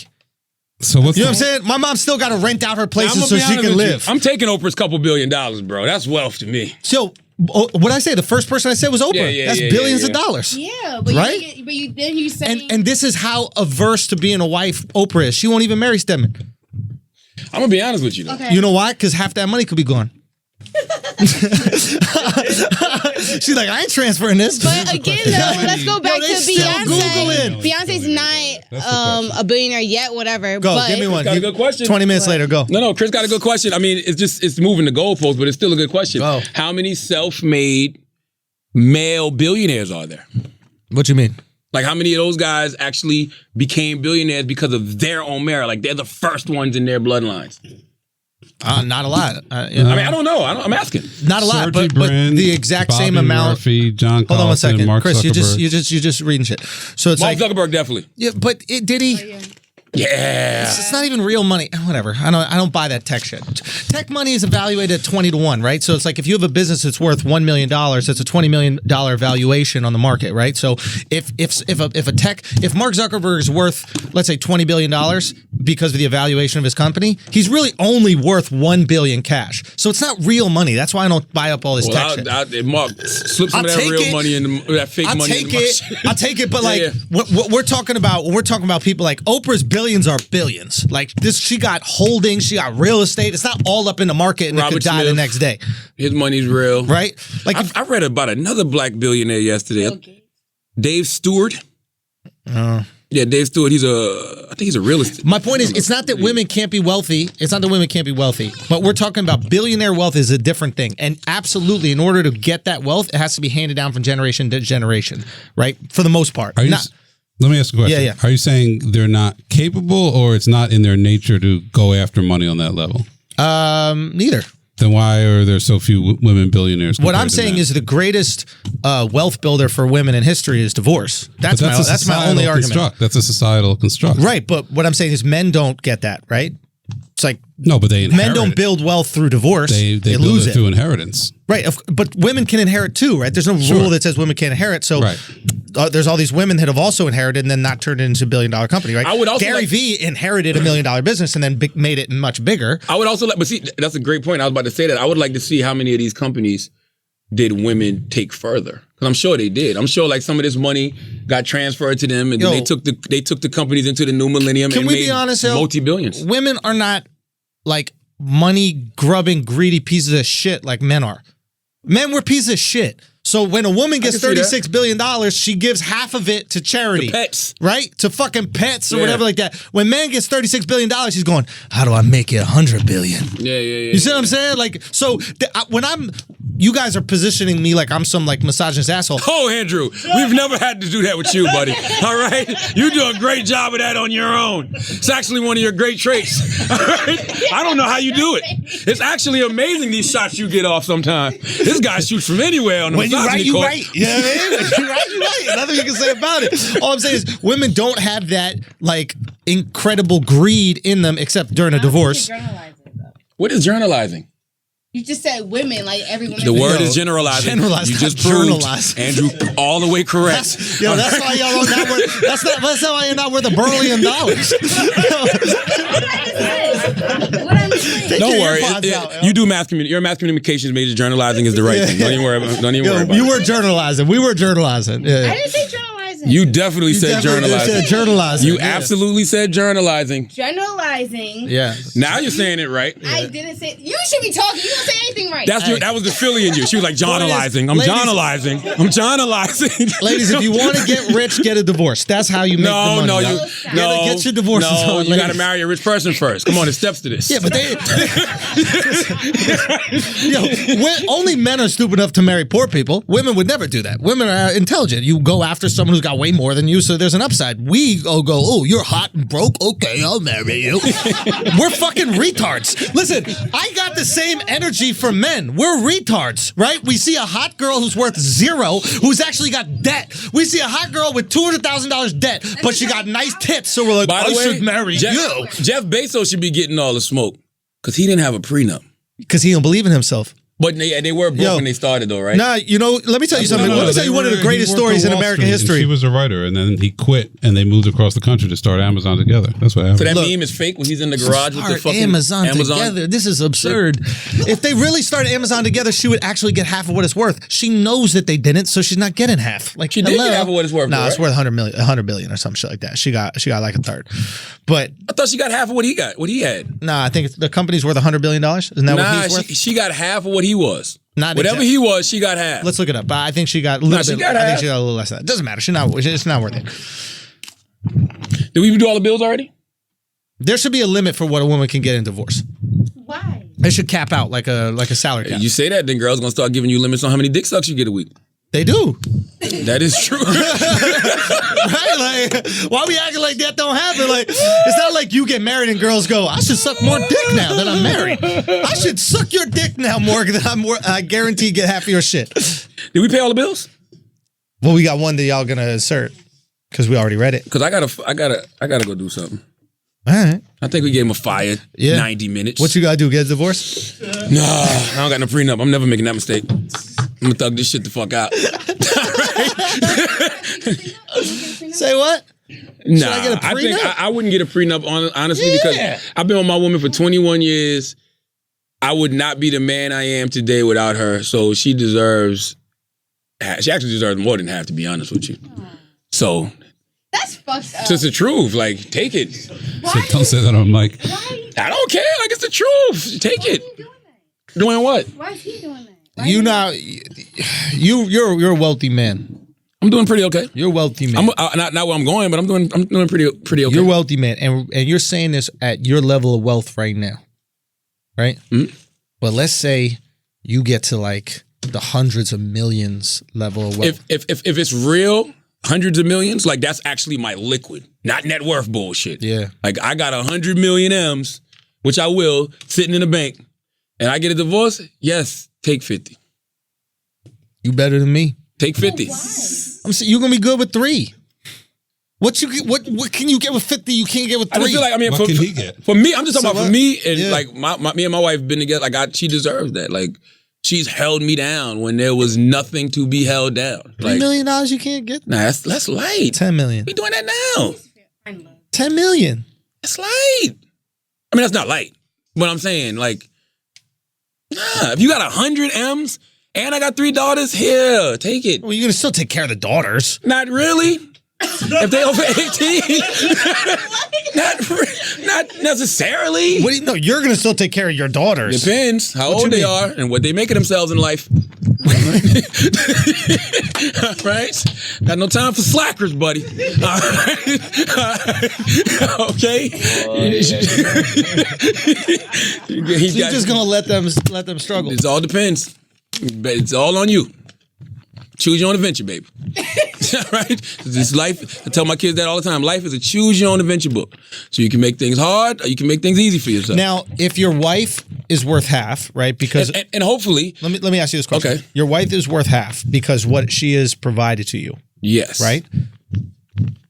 So what's You know what I'm saying? My mom still got to rent out her places so she can live. I'm taking Oprah's couple $1 billion, bro. That's wealth to me. So what I say? The first person I said was Oprah. Yeah, That's yeah, billions yeah. of dollars. Yeah, but Right? you say And this is how averse to being a wife Oprah is. She won't even marry Stedman. I'm gonna be honest with you though. okay. You know why? Because half that money could be gone. She's like, I ain't transferring this. But again, though, let's go back they to still Beyonce. Googling. Beyonce's not a billionaire yet, whatever. Go, but give me one. Got a good question. 20 minutes later, go. No, Chris got a good question. I mean, it's moving the goalposts, but it's still a good question. Go. How many self-made male billionaires are there? What you mean? Like, how many of those guys actually became billionaires because of their own merit? Like, they're the first ones in their bloodlines. Not a lot. I mean, I don't know. I'm asking. Not a lot, Sergey but Brin, the exact Bobby same amount. Murphy, John Hold on one Collison, second, Mark Chris. Zuckerberg. You're just reading shit. So it's Mark like, Zuckerberg, definitely. yeah, but did he? Yeah. It's not even real money. Whatever. I don't buy that tech shit. Tech money is evaluated at 20 to 1, right? So it's like if you have a business that's worth $1 million, it's a $20 million valuation on the market, right? So if Mark Zuckerberg is worth, let's say, $20 billion because of the evaluation of his company, he's really only worth $1 billion cash. So it's not real money. That's why I don't buy up all this tech shit. Mark, slip some of that real money in that fake I'll money. take it. I'll take it. But like, Yeah. what we're talking about, when we're talking about people like Oprah's billions are billions. Like this, she got holdings, she got real estate. It's not all up in the market and it Robert could die the Smith. next day, His money's real. right? Like, I read about another black billionaire yesterday. Dave Stewart. Yeah, Dave Stewart. I think he's a real estate. my point is, it's not that women can't be wealthy. It's not that women can't be wealthy. But we're talking about billionaire wealth is a different thing. And absolutely, in order to get that wealth, it has to be handed down from generation to generation, right? For the most part. Are you, let me ask a question. Yeah. Are you saying they're not capable or it's not in their nature to go after money on that level? Neither. Then why are there so few women billionaires? What I'm compared to saying men? is the greatest wealth builder for women in history is divorce. But That's my only societal argument. construct. That's a societal construct. Right, but what I'm saying is men don't get that, right? It's like No, but they inherit men don't it. build wealth through divorce. They They build lose it it. through inheritance. Right, but women can inherit too, right? There's no rule that says women can't inherit. So Right. there's all these women that have also inherited and then not turned it into a $1 billion company, right? I would also Gary like- Vee inherited $1 million business and then made it much bigger. I would also like, but see, that's a great point. I was about to say that. I would like to see how many of these companies did women take further. Because I'm sure they did. I'm sure like some of this money got transferred to them, and then they took the companies into the new millennium Can and we made be honest, Hill? multi-billions. Women are not like money grubbing, greedy pieces of shit like men are. Men were pieces of shit. So when a woman gets can see that. $36 billion, she gives half of it to charity. The pets. Right? To fucking pets or Yeah. whatever like that. When man gets $36 billion, he's going, how do I make it $100 billion? Yeah. You see what I'm saying? Like, so when you guys are positioning me like I'm some like misogynist asshole. Oh, Andrew, we've never had to do that with you, buddy. All right? You do a great job of that on your own. It's actually one of your great traits. All right? I don't know how you do it. It's actually amazing these shots you get off sometimes. This guy shoots from anywhere on the When you right, misogyny you court. right. You know what I mean? When you right, you right. Nothing you can say about it. All I'm saying is women don't have that like incredible greed in them except during a divorce. What is journalizing? You just said women, like every woman. The word Yo, is generalizing. generalize, You not just proved journalize. Andrew all the way correct. That's why y'all not worth. That's why you're not worth $1 billion. What I'm saying. Take Don't your worry. AirPods out, yo. You do you're a mass communications major. Journalizing is the right thing. Don't even worry about it. You were journalizing. We were journalizing. Yeah. I didn't say journalizing. You definitely said definitely journalizing. said journalizing. You Yeah. absolutely said journalizing. Generalizing. Yeah. Now you're saying it right. I didn't say. You should be talking. You don't say anything right. right. That was the Philly in you. She was like, Johnalizing. I'm Ladies- Johnalizing. I'm Johnalizing. Ladies, if you want to get rich, get a divorce. That's how you make the money. No, yo. Get your divorces No, on, you got to ladies. marry a rich person first. Come on, there's steps to this. Yeah, but only men are stupid enough to marry poor people. Women would never do that. Women are intelligent. You go after someone who's got way more than you, so there's an upside. We go, oh, you're hot and broke? Okay, I'll marry you. We're fucking retards. Listen, I got the same energy from men. We're retards, right? We see a hot girl who's worth zero, who's actually got debt. We see a hot girl with $200,000 debt, but she got nice tits, so we're like, By the I way, should marry you. Jeff Bezos should be getting all the smoke because he didn't have a prenup. Because he don't believe in himself. But they were broke Yo. when they started, though, right? Nah, let me tell you something. Let me tell you one of the greatest stories in American history. She was a writer, and then he quit, and they moved across the country to start Amazon together. That's what happened. So that meme is fake when he's in the garage with the Start fucking Amazon together. This is absurd. If they really started Amazon together, she would actually get half of what it's worth. She knows that they didn't, so she's not getting half. Like She did get half of what it's worth, Nah, though, it's right? worth 100 billion or some shit like that. She got like a third. But I thought she got half of what he got, what he had. nah, I think the company's worth $100 billion. Isn't that what Nah, he's worth? she got half of what he was. Not Whatever exact- he was, she got half. Let's look it up. But I think she got a little she bit. got I think half. she got a little less than that. Doesn't matter. It's not worth it. Did we do all the bills already? There should be a limit for what a woman can get in divorce. Why? They should cap out like a salary cap. You say that, then girls gonna start giving you limits on how many dick sucks you get a week. They do. That is true. Right? Like, why we acting like that don't happen? Like, it's not like you get married and girls go, I should suck more dick now that I'm married. I should suck your dick now, Morgan. I guarantee get half of your shit. Did we pay all the bills? Well, we got one that y'all gonna insert because we already read it. Because I gotta go do something. All right. I think we gave him a fire 90 minutes. What you gotta do? Get a divorce? Nah, I don't got no prenup. I'm never making that mistake. I'm gonna thug this shit the fuck out. Say what? Nah, I get a I think prenup? I wouldn't get a prenup honestly Yeah. because I've been with my woman for 21 years. I would not be the man I am today without her. So she actually deserves more than half, to be honest with you. So That's fucked up. it's just the truth. Like, take it. So don't say that on mic. I don't care. Like, it's the truth. Take it. Doing what? Why is he doing that? You're a wealthy man. I'm doing pretty okay. You're a wealthy man. Not where I'm going, but I'm doing pretty okay. You're a wealthy man, and you're saying this at your level of wealth right now, right? Mm-hmm. But let's say you get to like the hundreds of millions level of wealth. If it's real, hundreds of millions, like that's actually my liquid, not net worth bullshit. Yeah. Like I got 100 million M's, which I will, sitting in the bank, and I get a divorce. Yes, take 50. You better than me. Take 50. I'm saying you're gonna be good with 3. What can you get with 50? You can't get with 3. I just feel like What can he get? For me, I'm just talking So about what? for me and Yeah. like me and my wife been together. Like she deserves that. Like she's held me down when there was nothing to be held down. $3 Like million you can't get. nah, that's light. 10 million. We doing that now. 10 million. That's light. I mean, that's not light. But I'm saying, like, nah, if you got 100 M's and I got 3 daughters, here, take it. Well, you're gonna still take care of the daughters. Not really. If they over 18. not necessarily. What do you know? You're gonna still take care of your daughters. Depends how What you old they mean? are and what they make of themselves in life. Right? Got no time for slackers, buddy. All right. Okay. You're just gonna let them struggle. It all depends. But it's all on you. Choose your own adventure, baby. Right? This life, I tell my kids that all the time. Life is a choose your own adventure book. So you can make things hard or you can make things easy for yourself. Now, if your wife is worth half, right? Because and hopefully, let me ask you this question. Okay. Your wife is worth half because what she has provided to you, yes. right?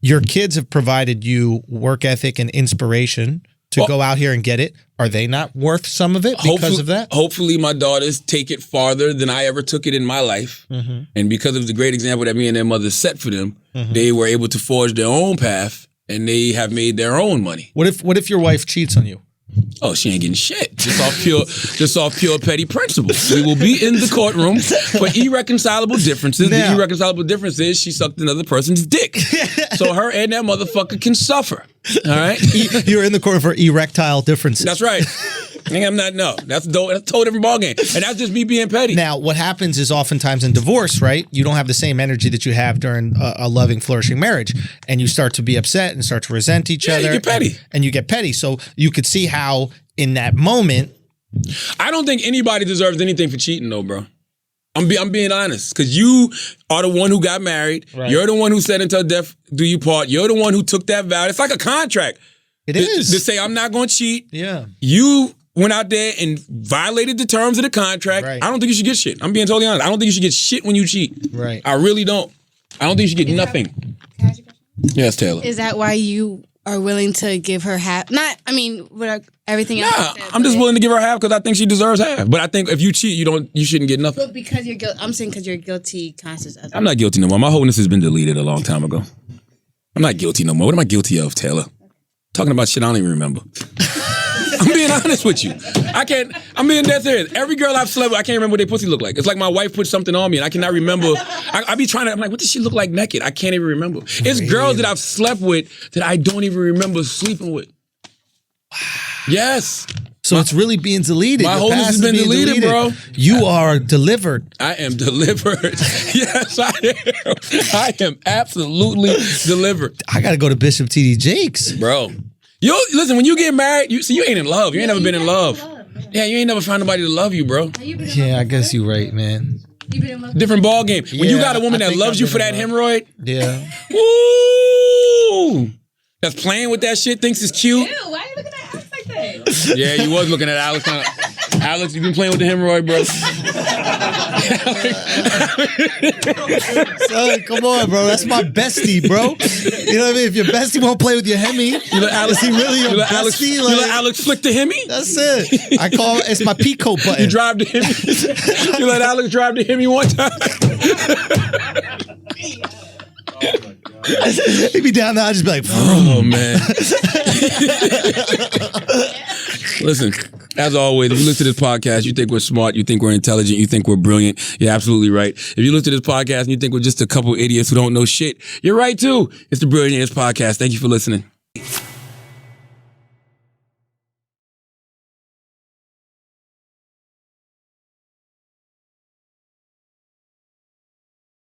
Your kids have provided you work ethic and inspiration to go out here and get it. Are they not worth some of it because of that? Hopefully my daughters take it farther than I ever took it in my life. Mm-hmm. And because of the great example that me and their mother set for them, they were able to forge their own path and they have made their own money. What if your wife cheats on you? Oh, she ain't getting shit. Just off pure petty principles. We will be in the courtroom for irreconcilable differences. Now- The irreconcilable difference is she sucked another person's dick. So her and that motherfucker can suffer. All right? You're in the court for erectile differences. That's right. Nigga, I'm not. No, that's dope. That's a totally different ballgame, and that's just me being petty. Now, what happens is oftentimes in divorce, right? You don't have the same energy that you have during a loving, flourishing marriage, and you start to be upset and start to resent each other. You get petty, and you get petty. So you could see how in that moment, I don't think anybody deserves anything for cheating, though, bro. I'm being honest, because you are the one who got married. Right. You're the one who said until death do you part. You're the one who took that vow. It's like a contract. It is to say I'm not going to cheat. Yeah, you went out there and violated the terms of the contract. Right. I don't think you should get shit. I'm being totally honest. I don't think you should get shit when you cheat. Right. I really don't. I don't think you should get nothing. Can I ask you a question? Yes, Taylor. Is that why you are willing to give her half? Not, I mean, with everything else. Nah, said, I'm just willing to give her half because I think she deserves half. But I think if you cheat, you shouldn't get nothing. But because you're guilty, I'm saying because you're guilty conscious of it. I'm not guilty no more. My wholeness has been deleted a long time ago. I'm not guilty no more. What am I guilty of, Taylor? Talking about shit I don't even remember. I'm being honest with you. I'm being dead serious. Every girl I've slept with, I can't remember what their pussy look like. It's like my wife put something on me and I cannot remember. I be trying to, I'm like, what does she look like naked? I can't even remember. It's girls that I've slept with that I don't even remember sleeping with. Wow. Yes. So it's really being deleted. My wholeness has been deleted, bro. You are delivered. I am delivered. Yes, I am. I am absolutely delivered. I got to go to Bishop T.D. Jakes. Bro. Listen, when you get married, you ain't in love. You ain't never been in love. Yeah, you ain't never found nobody to love you, bro. Yeah, I guess you're right, man. Different ball game. When you got a woman that loves you for that hemorrhoid. Yeah. Woo! That's playing with that shit, thinks it's cute. Ew, why are you looking at Alex like that? Yeah, you was looking at Alex. Alex, you been playing with the hemorrhoid, bro. Son, come on, bro. That's my bestie, bro. You know what I mean? If your bestie won't play with your Hemi, you let Alex, is he really your Alex, bestie? you let Alex flick the Hemi? That's it. I call it's my Pico button. You drive the Hemi. You let Alex drive the Hemi one time. He'd be down there, I'd just be like, oh, man. Listen, as always, if you listen to this podcast, you think we're smart, you think we're intelligent, you think we're brilliant, you're absolutely right. If you listen to this podcast and you think we're just a couple idiots who don't know shit, you're right too. It's the Brilliant Idiots Podcast. Thank you for listening.